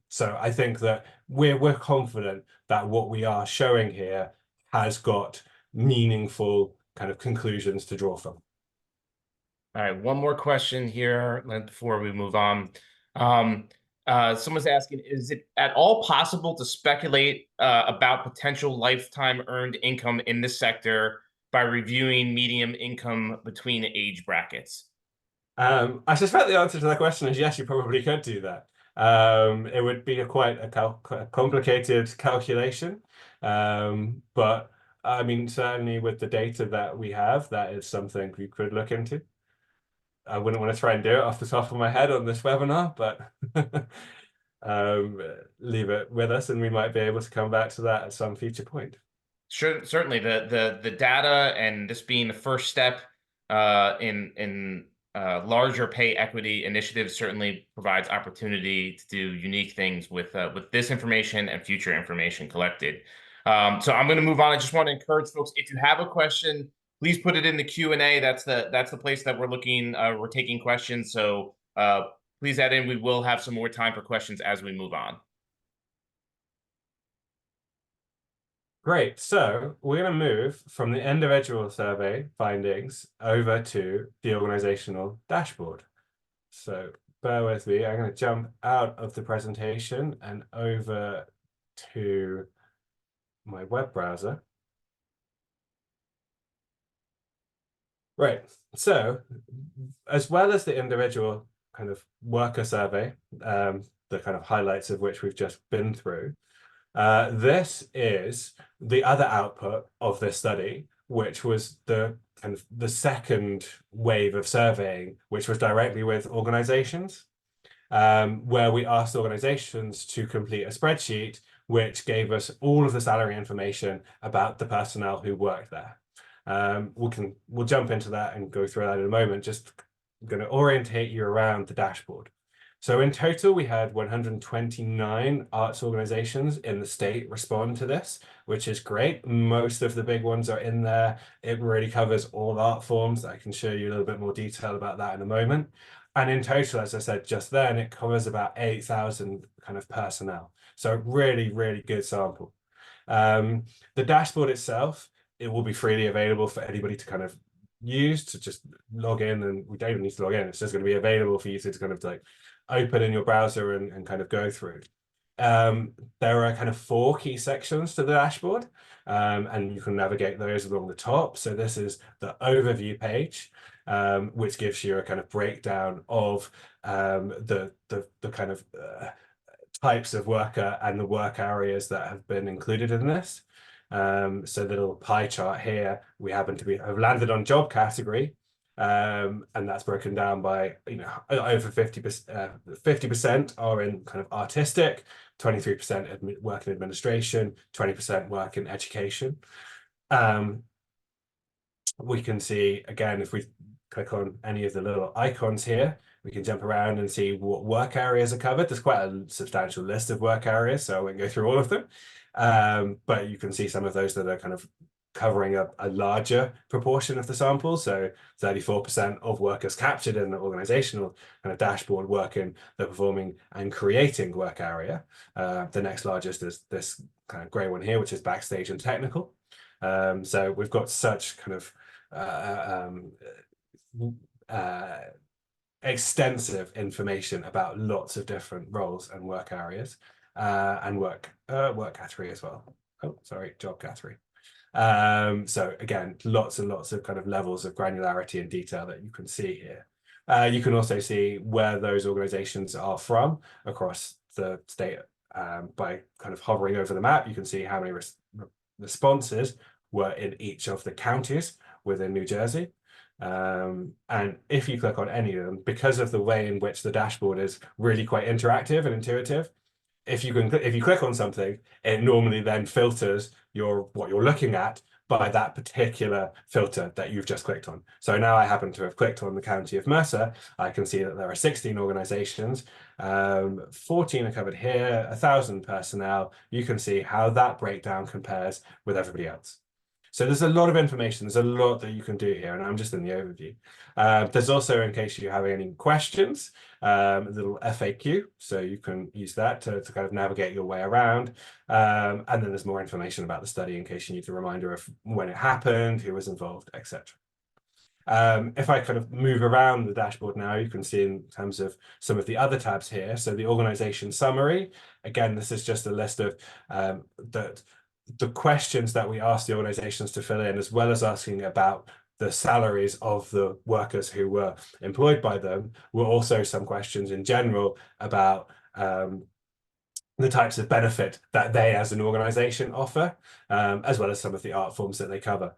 So I think that we're confident that what we are showing here has got meaningful kind of conclusions to draw from. All right, one more question here before we move on. Someone's asking, is it at all possible to speculate about potential lifetime earned income in this sector by reviewing median income between age brackets? I suspect the answer to that question is yes, you probably could do that. It would be quite a complicated calculation, but I mean, certainly with the data that we have, that is something we could look into. I wouldn't want to try and do it off the top of my head on this webinar, but leave it with us and we might be able to come back to that at some future point. Sure, certainly the data and this being the first step in larger pay equity initiatives certainly provides opportunity to do unique things with this information and future information collected. So I'm going to move on. I just want to encourage folks, if you have a question, please put it in the Q&A. That's the place that we're taking questions. So please add in. We will have some more time for questions as we move on. Great. So we're going to move from the individual survey findings over to the organizational dashboard. So bear with me. I'm going to jump out of the presentation and over to my web browser. Right. So as well as the individual kind of worker survey, the kind of highlights of which we've just been through, this is the other output of this study, which was the kind of the second wave of surveying, which was directly with organizations, where we asked organizations to complete a spreadsheet, which gave us all of the salary information about the personnel who worked there. We'll jump into that and go through that in a moment. Just going to orientate you around the dashboard. So in total, we had 129 arts organizations in the state respond to this, which is great. Most of the big ones are in there. It really covers all art forms. I can show you a little bit more detail about that in a moment. And in total, as I said just then, it covers about 8,000 kind of personnel. So really, really good sample. The dashboard itself, it will be freely available for anybody to kind of use, to just log in, and we don't even need to log in. It's just going to be available for you to kind of like open in your browser and kind of go through. There are kind of 4 key sections to the dashboard, and you can navigate those along the top. So this is the overview page, which gives you a kind of breakdown of the kind of types of worker and the work areas that have been included in this. So the little pie chart here, we happen to have landed on job category, and that's broken down by, you know, over 50% are in kind of artistic, 23% work in administration, 20% work in education. We can see, again, if we click on any of the little icons here, we can jump around and see what work areas are covered. There's quite a substantial list of work areas, so I won't go through all of them. But you can see some of those that are kind of covering a larger proportion of the sample. So 34% of workers captured in the organizational kind of dashboard work in the performing and creating work area. The next largest is this kind of gray one here, which is backstage and technical. So we've got such kind of extensive information about lots of different roles and work areas, and work category as well. Oh, sorry, job category. So again, lots and lots of kind of levels of granularity and detail that you can see here. You can also see where those organizations are from across the state. By kind of hovering over the map, you can see how many responses were in each of the counties within New Jersey. And if you click on any of them, because of the way in which the dashboard is really quite interactive and intuitive, if you click on something, it normally then filters what you're looking at by that particular filter that you've just clicked on. So now I happen to have clicked on the county of Mercer. I can see that there are 16 organizations, 14 are covered here, 1,000 personnel. You can see how that breakdown compares with everybody else. So there's a lot of information, there's a lot that you can do here, and I'm just in the overview. There's also, in case you have any questions, a little FAQ, so you can use that to kind of navigate your way around. And then there's more information about the study in case you need a reminder of when it happened, who was involved, etc. If I kind of move around the dashboard now, you can see in terms of some of the other tabs here. So the organization summary, again, this is just a list of the questions that we ask the organizations to fill in, as well as asking about the salaries of the workers who were employed by them, were also some questions in general about the types of benefit that they as an organization offer, as well as some of the art forms that they cover.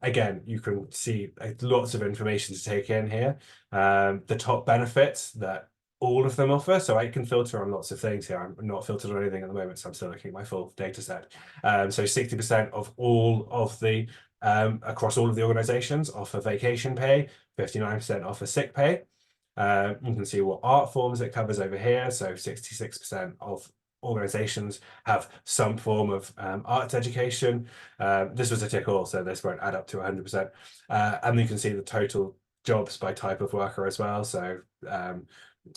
Again, you can see lots of information to take in here. The top benefits that all of them offer, so I can filter on lots of things here. I'm not filtered on anything at the moment, so I'm still looking at my full data set. So 60% of all of the across all of the organizations offer vacation pay, 59% offer sick pay. You can see what art forms it covers over here. So 66% of organizations have some form of arts education. This was a tick all, so this won't add up to 100%. And you can see the total jobs by type of worker as well. So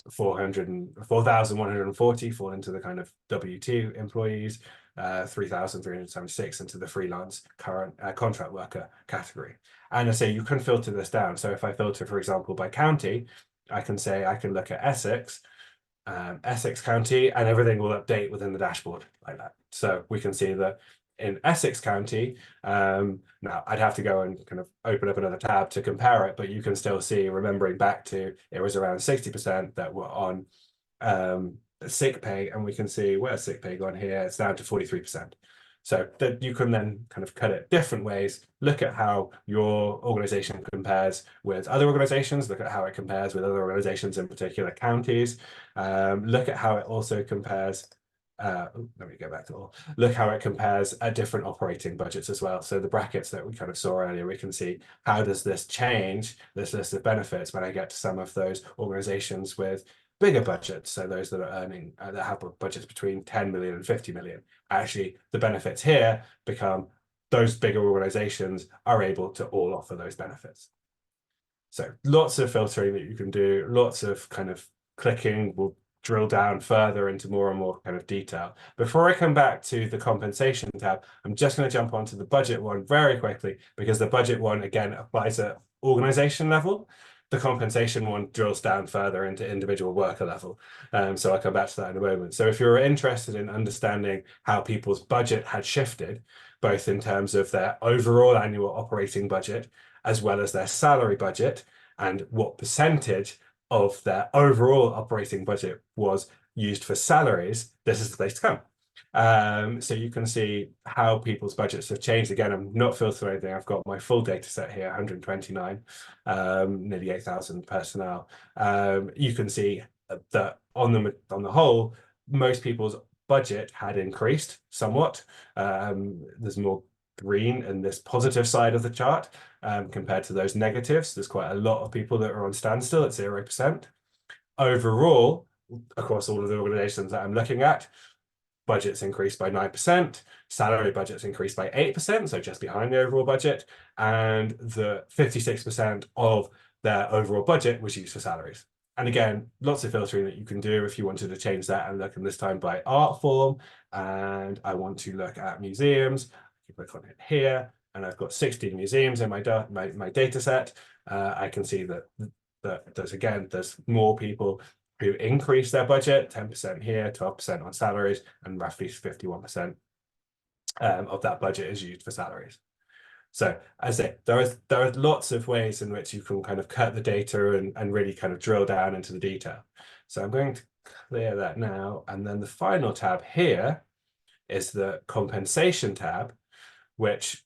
4,140 fall into the kind of W2 employees, 3,376 into the freelance current contract worker category. And I say you can filter this down. So if I filter, for example, by county, I can say I can look at Essex County, and everything will update within the dashboard like that. So we can see that in Essex County, now I'd have to go and kind of open up another tab to compare it, but you can still see, remembering back to, it was around 60% that were on sick pay, and we can see where's sick pay gone here, it's down to 43%. So that you can then kind of cut it different ways, look at how your organization compares with other organizations, look at how it compares with other organizations, in particular counties, look at how it also compares, let me go back to all, look how it compares at different operating budgets as well. So the brackets that we kind of saw earlier, we can see how does this change this list of benefits when I get to some of those organizations with bigger budgets, so those that are earning, that have budgets between 10 million and 50 million, actually the benefits here become those bigger organizations are able to all offer those benefits. So lots of filtering that you can do, lots of kind of clicking. We'll drill down further into more and more kind of detail. Before I come back to the compensation tab, I'm just going to jump onto the budget one very quickly, because the budget one, again, applies at organization level. The compensation one drills down further into individual worker level. So I'll come back to that in a moment. So if you're interested in understanding how people's budget had shifted, both in terms of their overall annual operating budget, as well as their salary budget, and what percentage of their overall operating budget was used for salaries, this is the place to come. So you can see how people's budgets have changed. Again, I'm not filtering anything. I've got my full data set here, 129, nearly 8,000 personnel. You can see that on the whole, most people's budget had increased somewhat. There's more green in this positive side of the chart compared to those negatives. There's quite a lot of people that are on standstill at 0%. Overall, across all of the organizations that I'm looking at, budgets increased by 9%, salary budgets increased by 8%, so just behind the overall budget, and the 56% of their overall budget was used for salaries. And again, lots of filtering that you can do if you wanted to change that and look in this time by art form. And I want to look at museums. I can click on it here, and I've got 16 museums in my data set. I can see that there's more people who increase their budget, 10% here, 12% on salaries, and roughly 51% of that budget is used for salaries. So as I say, there are lots of ways in which you can kind of cut the data and really kind of drill down into the detail. So I'm going to clear that now. And then the final tab here is the compensation tab, which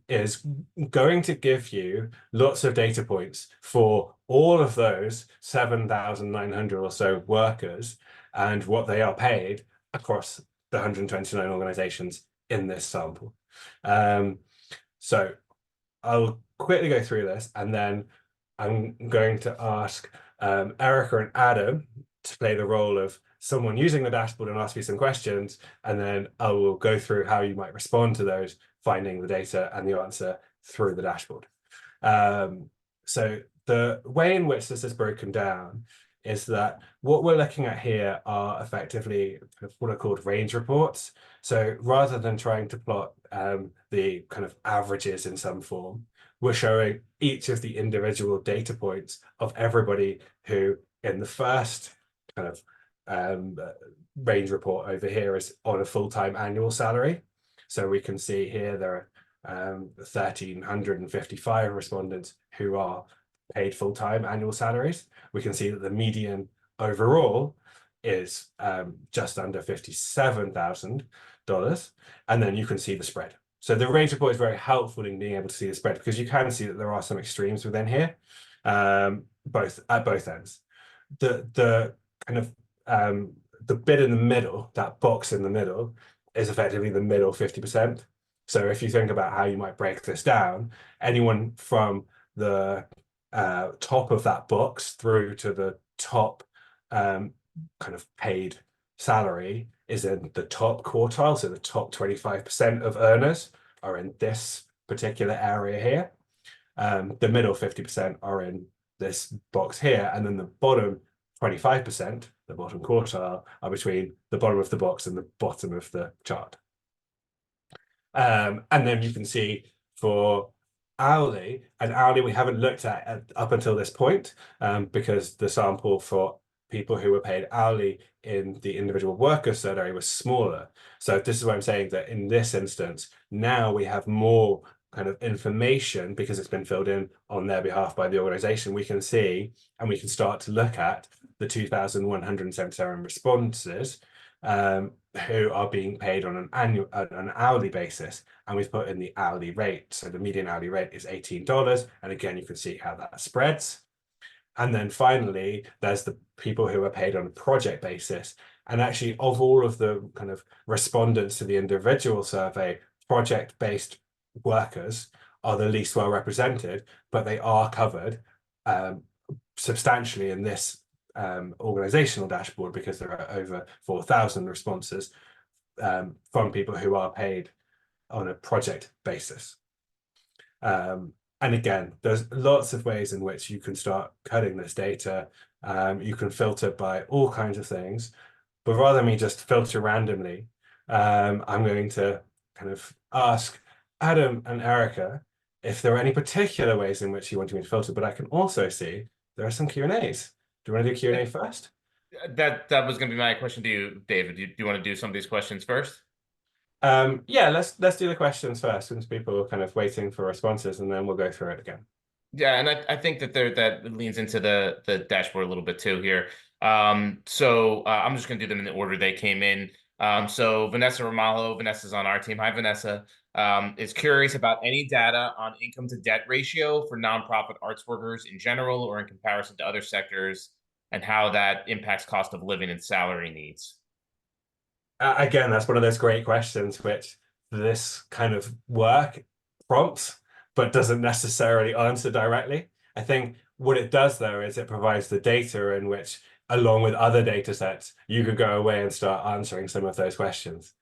is going to give you lots of data points for all of those 7,900 or so workers and what they are paid across the 129 organizations in this sample. So I'll quickly go through this, and then I'm going to ask Erica and Adam to play the role of someone using the dashboard and ask you some questions, and then I will go through how you might respond to those, finding the data and the answer through the dashboard. So the way in which this is broken down is that what we're looking at here are effectively what are called range reports. So rather than trying to plot the kind of averages in some form, we're showing each of the individual data points of everybody who in the first kind of range report over here is on a full-time annual salary. So we can see here there are 1,355 respondents who are paid full-time annual salaries. We can see that the median overall is just under $57,000, and then you can see the spread. So the range report is very helpful in being able to see the spread, because you can see that there are some extremes within here, both ends. The kind of the bit in the middle, that box in the middle, is effectively the middle 50%. So if you think about how you might break this down, anyone from the top of that box through to the top kind of paid salary is in the top quartile. So the top 25% of earners are in this particular area here. The middle 50% are in this box here, and then the bottom 25%, the bottom quartile, are between the bottom of the box and the bottom of the chart. And then you can see for hourly, and hourly we haven't looked at up until this point, because the sample for people who were paid hourly in the individual worker survey was smaller. So this is why I'm saying that in this instance, now we have more kind of information because it's been filled in on their behalf by the organization. We can see, and we can start to look at the 2,177 responses who are being paid on an hourly basis, and we've put in the hourly rate. So the median hourly rate is $18, and again you can see how that spreads. And then finally, there's the people who are paid on a project basis. And actually, of all of the kind of respondents to the individual survey, project-based workers are the least well represented, but they are covered substantially in this organizational dashboard because there are over 4,000 responses from people who are paid on a project basis. And again, there's lots of ways in which you can start cutting this data. You can filter by all kinds of things, but rather than me just filter randomly, I'm going to kind of ask Adam and Erica if there are any particular ways in which you want me to filter, but I can also see there are some Q&As. Do you want to do Q&A first? That was going to be my question to you, David. Do you want to do some of these questions first? Yeah, let's do the questions first, since people are kind of waiting for responses, and then we'll go through it again. Yeah, and I think that that leans into the dashboard a little bit too here. So I'm just going to do them in the order they came in. So Vanessa Ramalho, Vanessa's on our team. Hi, Vanessa. Is curious about any data on income to debt ratio for nonprofit arts workers in general or in comparison to other sectors, and how that impacts cost of living and salary needs. Again, that's one of those great questions which this kind of work prompts, but doesn't necessarily answer directly. I think what it does, though, is it provides the data in which, along with other data sets, you could go away and start answering some of those questions.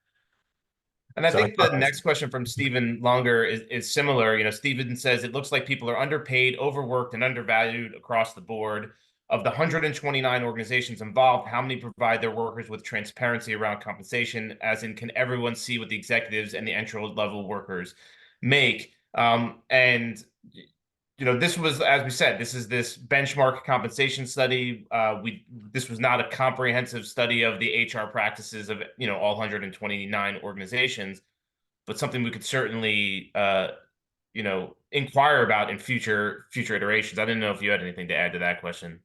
And I think the next question from Stephen Longer is similar. You know, Stephen says, it looks like people are underpaid, overworked, and undervalued across the board. Of the 129 organizations involved, how many provide their workers with transparency around compensation? As in, can everyone see what the executives and the entry-level workers make? And you know, this was, as we said, this is this benchmark compensation study. This was not a comprehensive study of the HR practices of, you know, all 129 organizations, but something we could certainly, you know, inquire about in future iterations. I didn't know if you had anything to add to that question.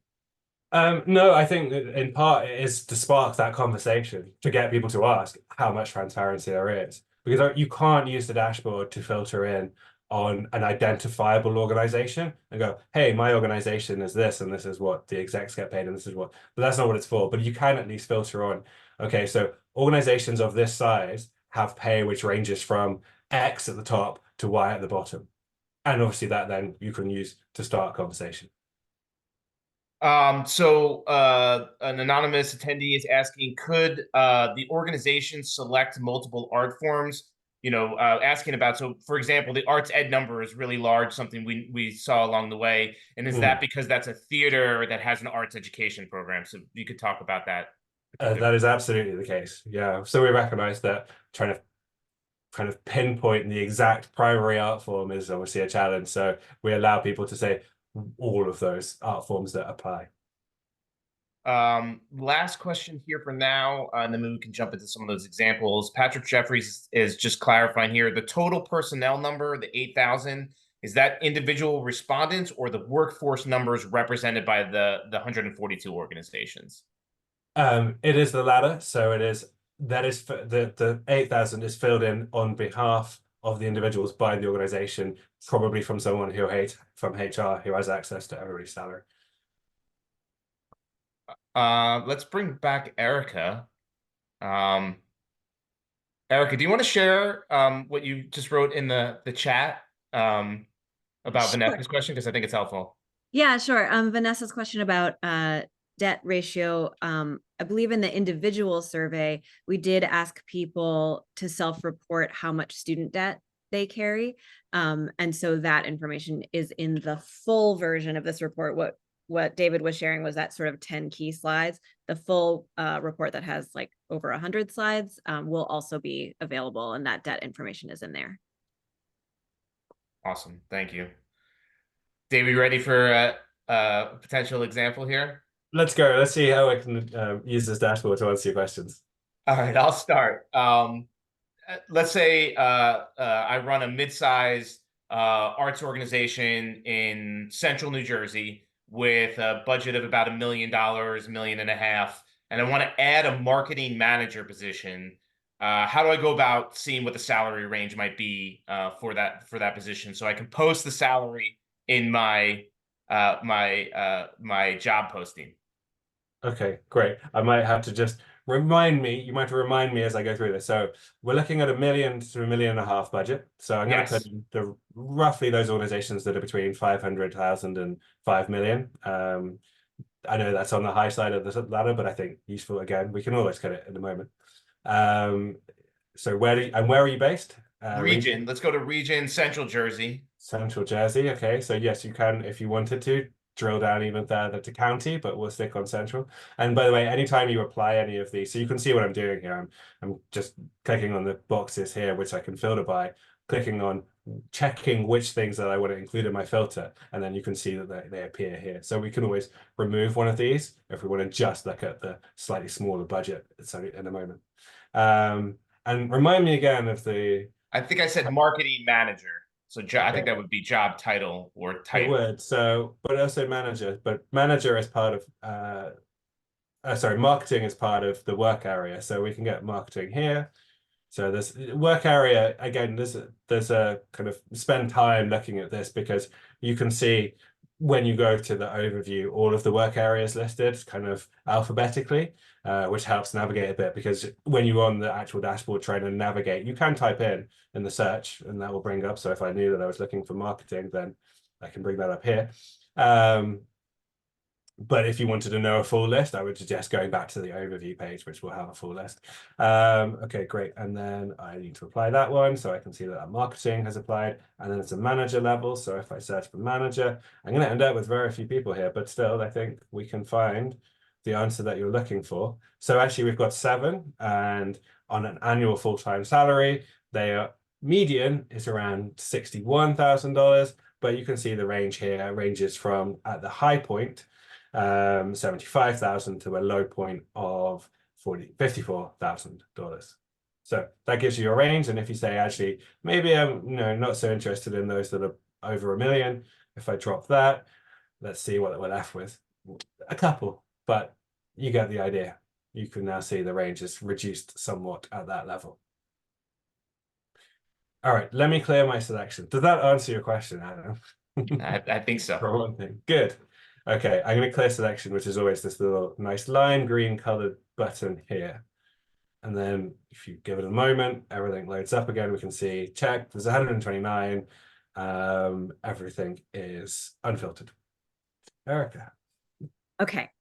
No, I think in part it is to spark that conversation, to get people to ask how much transparency there is, because you can't use the dashboard to filter in on an identifiable organization and go, hey, my organization is this, and this is what the execs get paid, and this is what, but that's not what it's for. But you can at least filter on, okay, so organizations of this size have pay which ranges from X at the top to Y at the bottom. And obviously that then you can use to start a conversation. So an anonymous attendee is asking, could the organization select multiple art forms? You know, asking about, so for example, the arts ed number is really large, something we saw along the way. And is that because that's a theater that has an arts education program? So you could talk about that. That is absolutely the case. Yeah. So we recognize that trying to kind of pinpoint the exact primary art form is obviously a challenge. So we allow people to say all of those art forms that apply. Last question here for now, and then we can jump into some of those examples. Patrick Jeffries is just clarifying here, the total personnel number, the 8,000, is that individual respondents or the workforce numbers represented by the 142 organizations? It is the latter. So it is, that is the 8,000 is filled in on behalf of the individuals by the organization, probably from someone from HR who has access to everybody's salary. Let's bring back Erica. Erica, do you want to share what you just wrote in the chat about Vanessa's question? Because I think it's helpful. Yeah, sure. Vanessa's question about debt ratio. I believe in the individual survey, we did ask people to self-report how much student debt they carry. And so that information is in the full version of this report. What David was sharing was that sort of 10 key slides. The full report that has like over 100 slides will also be available, and that debt information is in there. Awesome. Thank you. Dave, you ready for a potential example here? Let's go. Let's see how I can use this dashboard to answer your questions. All right, I'll start. Let's say I run a mid-sized arts organization in central New Jersey with a budget of about $1 million, $1.5 million, and I want to add a marketing manager position. How do I go about seeing what the salary range might be for that position, so I can post the salary in my my job posting? Okay, great. I might have to just remind me, you might have to remind me as I go through this. So we're looking at $1 million to $1.5 million budget. So I'm going to put in roughly those organizations that are between 500,000 and 5 million. I know that's on the high side of the ladder, but I think useful again. We can always cut it in a moment. So where are you based? Region. Let's go to region, Central Jersey. Central Jersey. Okay, so yes, you can, if you wanted to, drill down even further to county, but we'll stick on central. And by the way, anytime you apply any of these, so you can see what I'm doing here. I'm just clicking on the boxes here, which I can filter by, clicking on checking which things that I want to include in my filter, and then you can see that they appear here. So we can always remove one of these if we want to just look at the slightly smaller budget. So in a moment. And remind me again of the. I think I said marketing manager. So I think that would be job title or title. It would. So, but also manager. But manager is part of. Sorry, marketing is part of the work area. So we can get marketing here. So this work area, again, there's a kind of spend time looking at this, because you can see when you go to the overview, all of the work areas listed kind of alphabetically, which helps navigate a bit, because when you're on the actual dashboard trying to navigate, you can type in the search and that will bring up. So if I knew that I was looking for marketing, then I can bring that up here. But if you wanted to know a full list, I would suggest going back to the overview page, which will have a full list. Okay, great. And then I need to apply that one. So I can see that marketing has applied, and then it's a manager level. So if I search for manager, I'm going to end up with very few people here, but still, I think we can find the answer that you're looking for. So actually we've got 7, and on an annual full-time salary, their median is around $61,000, but you can see the range here ranges from, at the high point, 75,000 to a low point of $54,000. So that gives you a range. And if you say, actually, maybe I'm not so interested in those that are over $1 million, if I drop that, let's see what we're left with. A couple, but you get the idea. You can now see the range is reduced somewhat at that level. All right, let me clear my selection. Did that answer your question, Adam? I think so. For one thing. Good. Okay, I'm going to clear selection, which is always this little nice lime green colored button here. And then if you give it a moment, everything loads up again. We can see, check, there's 129. Everything is unfiltered. Erica. Okay.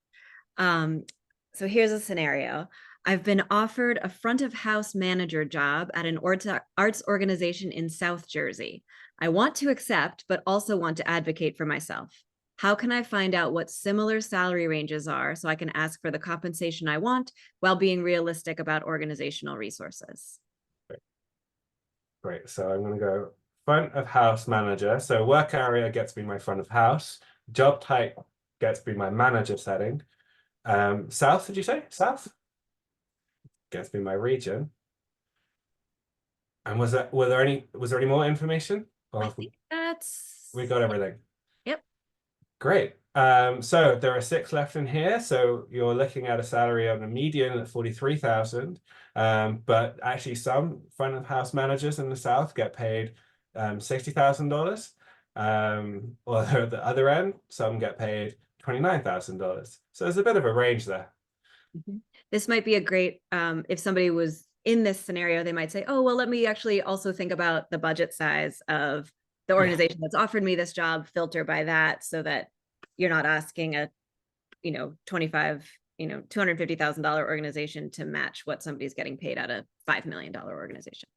So here's a scenario. I've been offered a front of house manager job at an arts organization in South Jersey. I want to accept, but also want to advocate for myself. How can I find out what similar salary ranges are so I can ask for the compensation I want while being realistic about organizational resources? Great. So I'm going to go front of house manager. So work area gets me my front of house. Job type gets me my manager setting. South, did you say? South? Gets me my region. And was there any more information? Or I think we got everything. Yep. Great. So there are 6 left in here. So you're looking at a salary of a median at 43,000. But actually some front of house managers in the South get paid $60,000. Or at the other end, some get paid $29,000. So there's a bit of a range there. Mm-hmm. This might be a great, if somebody was in this scenario, they might say, oh, well, let me actually also think about the budget size of the organization that's offered me this job, filter by that, so that you're not asking a, $250,000 organization to match what somebody's getting paid at a $5 million organization.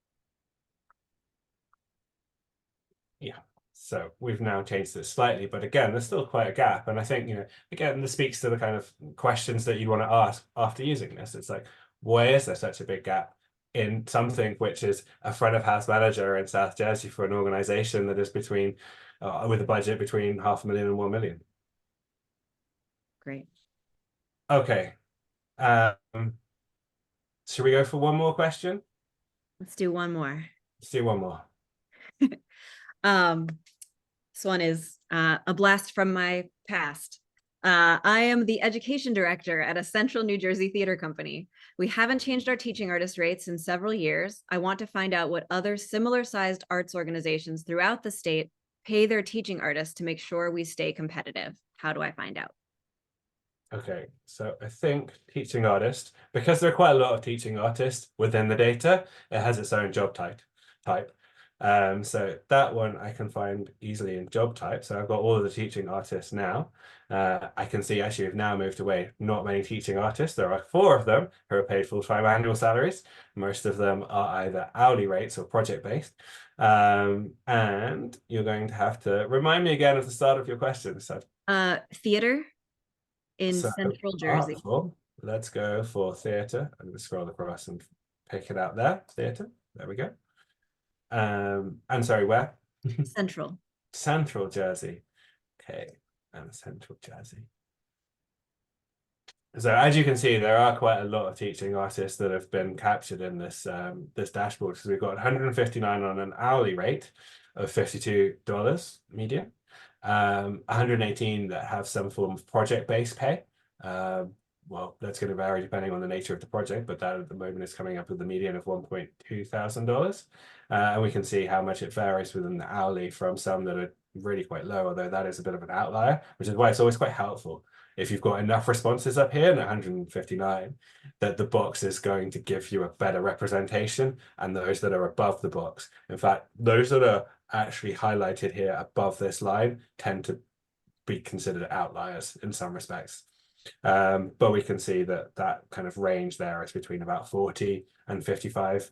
Yeah. So we've now changed this slightly, but again, there's still quite a gap. And I think, again, this speaks to the kind of questions that you want to ask after using this. It's like, why is there such a big gap in something which is a front of house manager in South Jersey for an organization that is between, with a budget between $500,000 and $1 million? Great. Okay. Should we go for one more question? Let's do one more. Let's do one more. This one is a blast from my past. I am the education director at a central New Jersey theater company. We haven't changed our teaching artist rates in several years. I want to find out what other similar sized arts organizations throughout the state pay their teaching artists to make sure we stay competitive. How do I find out? Okay, so I think teaching artist, because there are quite a lot of teaching artists within the data, it has its own job type. So that one I can find easily in job type. So I've got all of the teaching artists now. I can see actually we've now moved away. Not many teaching artists. There are 4 of them who are paid full-time annual salaries. Most of them are either hourly rates or project-based. And you're going to have to remind me again at the start of your question. So, Theater in so Central art Jersey. form. Let's go for theatre. I'm going to scroll across and pick it out there. Theatre. There we go. And sorry, where? Central. Central Jersey. Okay, and Central Jersey. So as you can see, there are quite a lot of teaching artists that have been captured in this this dashboard. because we've got 159 on an hourly rate of $52 median, 118 that have some form of project-based pay. Well, that's going to vary depending on the nature of the project, but that at the moment is coming up with the median of $1.2 thousand. And we can see how much it varies within the hourly from some that are really quite low, although that is a bit of an outlier, which is why it's always quite helpful if you've got enough responses up here, and 159, that the box is going to give you a better representation, and those that are above the box. In fact, those that are actually highlighted here above this line tend to be considered outliers in some respects. But we can see that that kind of range there is between about $40 and $55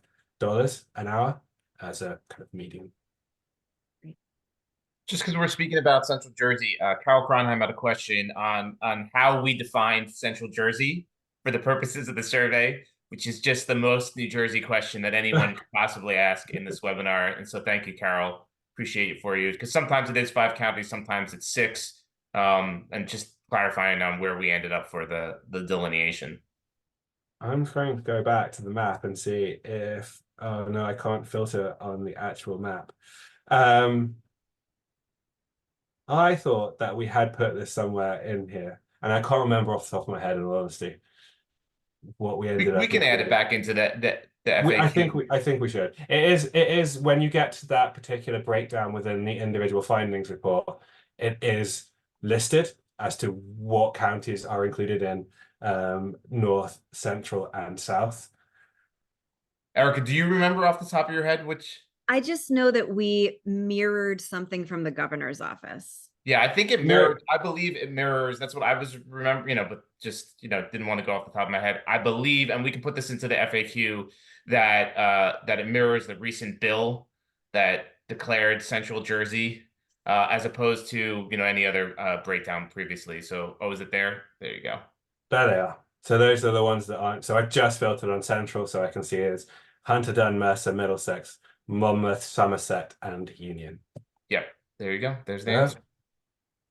an hour as a kind of median. Just because we're speaking about Central Jersey, Carl Kronheim had a question on how we defined Central Jersey for the purposes of the survey, which is just the most New Jersey question that anyone could possibly ask in this webinar. And so thank you, Carol. Appreciate it for you, because sometimes it is 5 counties, sometimes it's 6. And just clarifying on where we ended up for the delineation. I'm going to go back to the map and see if, oh no, I can't filter on the actual map. I thought that we had put this somewhere in here, and I can't remember off the top of my head, in all honesty, what we ended up. We can add it back into the FAQ. I think we should. It is when you get to that particular breakdown within the individual findings report, it is listed as to what counties are included in North, Central, and South. Erica, do you remember off the top of your head which? I just know that we mirrored something from the governor's office. Yeah, I think it mirrors. I believe it mirrors. That's what I was remembering, but just, didn't want to go off the top of my head. I believe, and we can put this into the FAQ, that that it mirrors the recent bill that declared Central Jersey as opposed to, any other breakdown previously. So, is it there? There you go. There they are. So those are the ones that aren't. So I just filtered on Central, so I can see it's Hunterdon, Mercer, Middlesex, Monmouth, Somerset, and Union. Yep. There you go. There's the answer.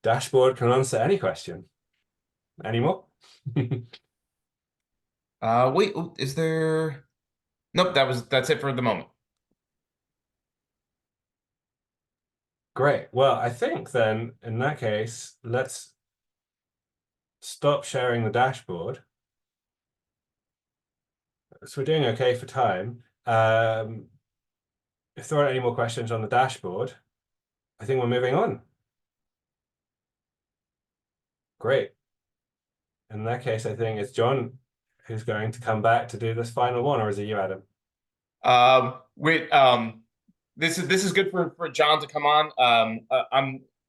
Dashboard can answer any question. Any more? Wait, is there? Nope, that's it for the moment. Great. Well, I think then in that case, let's stop sharing the dashboard. So we're doing okay for time. If there aren't any more questions on the dashboard, I think we're moving on. Great. In that case, I think it's John who's going to come back to do this final one, or is it you, Adam? This is good for John to come on.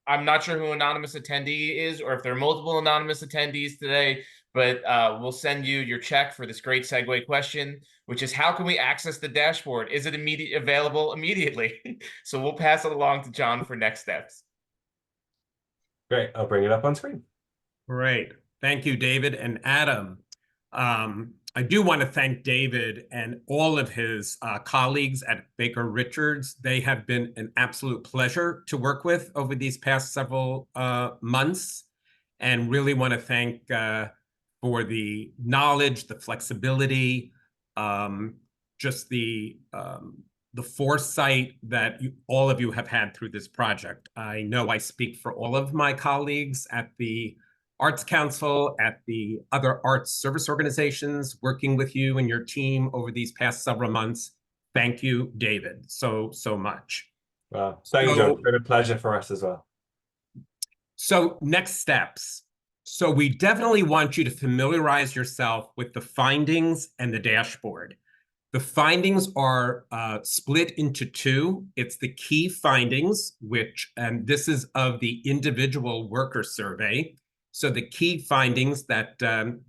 I'm not sure who anonymous attendee is, or if there are multiple anonymous attendees today, but we'll send you your check for this great segue question, which is, how can we access the dashboard? Is it available immediately? So we'll pass it along to John for next steps. Great, I'll bring it up on screen. Great. Thank you, David and Adam. I do want to thank David and all of his colleagues at Baker Richards. They have been an absolute pleasure to work with over these past several months, and really want to thank for the knowledge, the flexibility, just the foresight that all of you have had through this project. I know I speak for all of my colleagues at the Arts Council, at the other arts service organizations, working with you and your team over these past several months. Thank you, David, so much. Well, thank you, John. It's been a pleasure for us as well. So next steps. So we definitely want you to familiarize yourself with the findings and the dashboard. The findings are split into two. It's the key findings, and this is of the individual worker survey. So the key findings that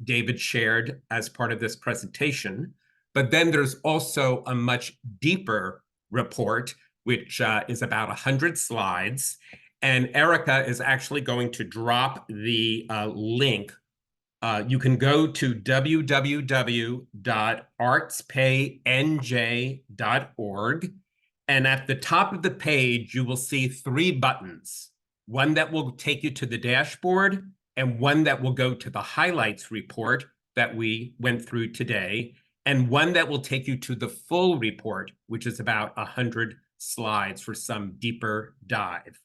David shared as part of this presentation. But then there's also a much deeper report, which is about 100 slides. And Erica is actually going to drop the link. You can go to www.artspaynj.org. And at the top of the page, you will see 3 buttons. One that will take you to the dashboard, and one that will go to the highlights report that we went through today, and one that will take you to the full report, which is about 100 slides for some deeper dive.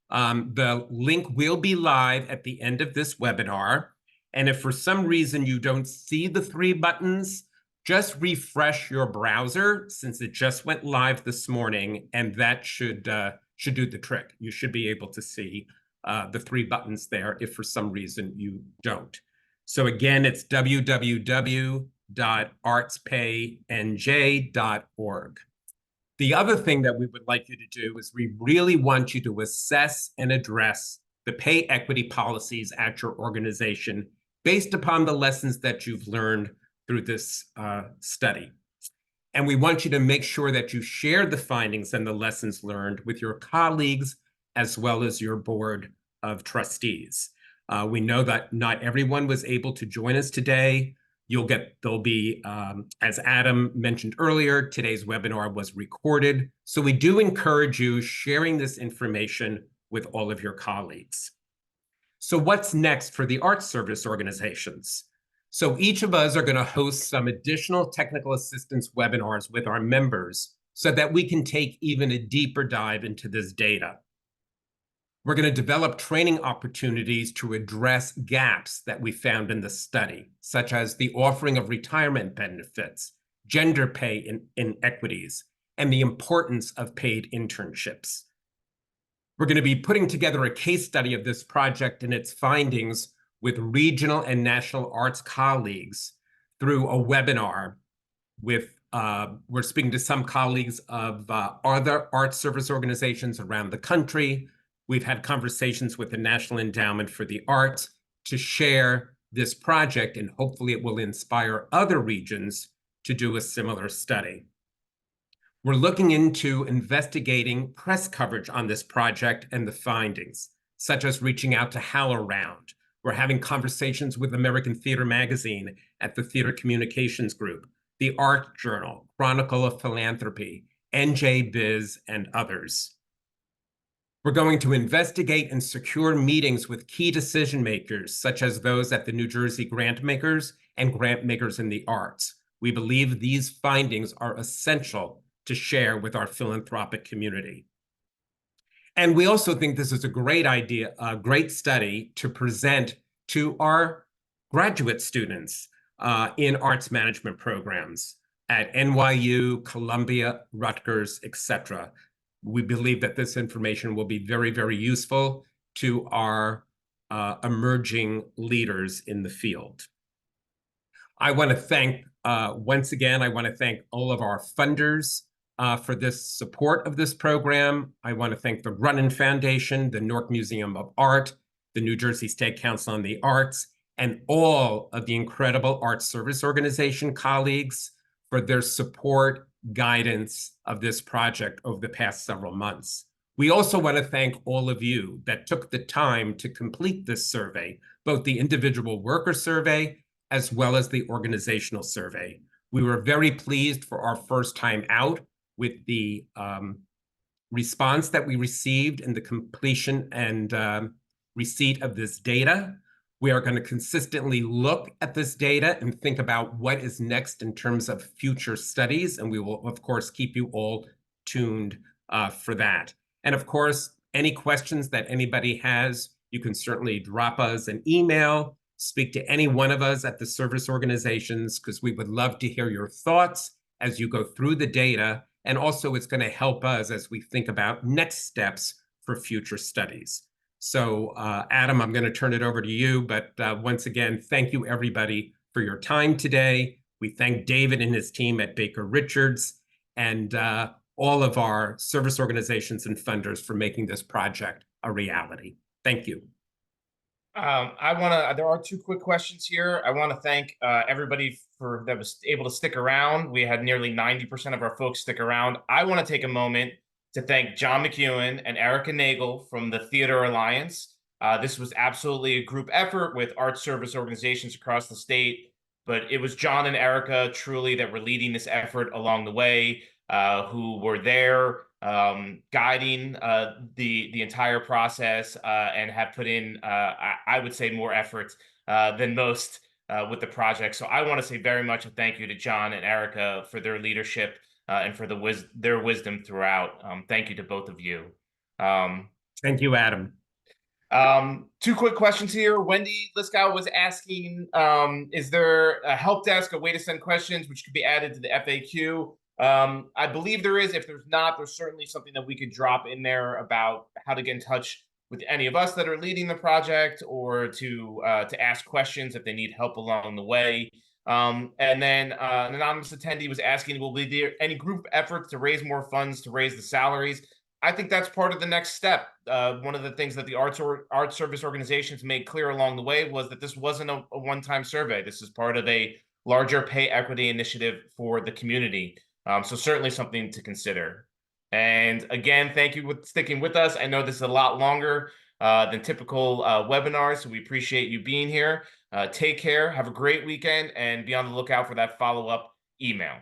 The link will be live at the end of this webinar. And if for some reason you don't see the 3 buttons, just refresh your browser since it just went live this morning, and that should do the trick. You should be able to see the 3 buttons there if for some reason you don't. So again, it's www.artspaynj.org. The other thing that we would like you to do is we really want you to assess and address the pay equity policies at your organization based upon the lessons that you've learned through this study. And we want you to make sure that you share the findings and the lessons learned with your colleagues as well as your board of trustees. We know that not everyone was able to join us today. There'll be, as Adam mentioned earlier, today's webinar was recorded. So we do encourage you sharing this information with all of your colleagues. So what's next for the arts service organizations? So each of us are going to host some additional technical assistance webinars with our members so that we can take even a deeper dive into this data. We're going to develop training opportunities to address gaps that we found in the study, such as the offering of retirement benefits, gender pay inequities, and the importance of paid internships. We're going to be putting together a case study of this project and its findings with regional and national arts colleagues through a webinar with, we're speaking to some colleagues of other arts service organizations around the country. We've had conversations with the National Endowment for the Arts to share this project, and hopefully it will inspire other regions to do a similar study. We're looking into investigating press coverage on this project and the findings, such as reaching out to HowlRound. We're having conversations with American Theater Magazine at the Theater Communications Group, the Art Journal, Chronicle of Philanthropy, NJ Biz, and others. We're going to investigate and secure meetings with key decision makers, such as those at the New Jersey grant makers and grant makers in the arts. We believe these findings are essential to share with our philanthropic community. And we also think this is a great idea, a great study to present to our graduate students in arts management programs at NYU, Columbia, Rutgers, etc. We believe that this information will be very, very useful to our emerging leaders in the field. I want to thank, once again, I want to thank all of our funders for this support of this program. I want to thank the Runnin Foundation, the Newark Museum of Art, the New Jersey State Council on the Arts, and all of the incredible Arts Service Organization colleagues for their support, guidance of this project over the past several months. We also want to thank all of you that took the time to complete this survey, both the individual worker survey as well as the organizational survey. We were very pleased for our first time out with the response that we received and the completion and receipt of this data. We are going to consistently look at this data and think about what is next in terms of future studies, and we will, of course, keep you all tuned for that. And of course, any questions that anybody has, you can certainly drop us an email, speak to any one of us at the service organizations, because we would love to hear your thoughts as you go through the data. And also, it's going to help us as we think about next steps for future studies. So, Adam, I'm going to turn it over to you. But once again, thank you, everybody, for your time today. We thank David and his team at Baker Richards and all of our service organizations and funders for making this project a reality. Thank you. There are two quick questions here. I want to thank everybody that was able to stick around. We had nearly 90% of our folks stick around. I want to take a moment to thank John McEwen and Erica Nagel from the Theater Alliance. This was absolutely a group effort with art service organizations across the state, but it was John and Erica truly that were leading this effort along the way, who were there guiding the entire process and have put in, I would say, more effort than most with the project. So I want to say very much a thank you to John and Erica for their leadership and for their wisdom throughout. Thank you to both of you. Thank you, Adam. Two quick questions here. Wendy Liskow was asking, is there a help desk, a way to send questions which could be added to the FAQ? I believe there is. If there's not, there's certainly something that we could drop in there about how to get in touch with any of us that are leading the project, or to ask questions if they need help along the way. And then an anonymous attendee was asking, will there be any group efforts to raise more funds to raise the salaries? I think that's part of the next step. One of the things that the art service organizations made clear along the way was that this wasn't a one-time survey. This is part of a larger pay equity initiative for the community. So certainly something to consider. And again, thank you for sticking with us. I know this is a lot longer than typical webinars, so we appreciate you being here. Take care, have a great weekend, and be on the lookout for that follow-up email.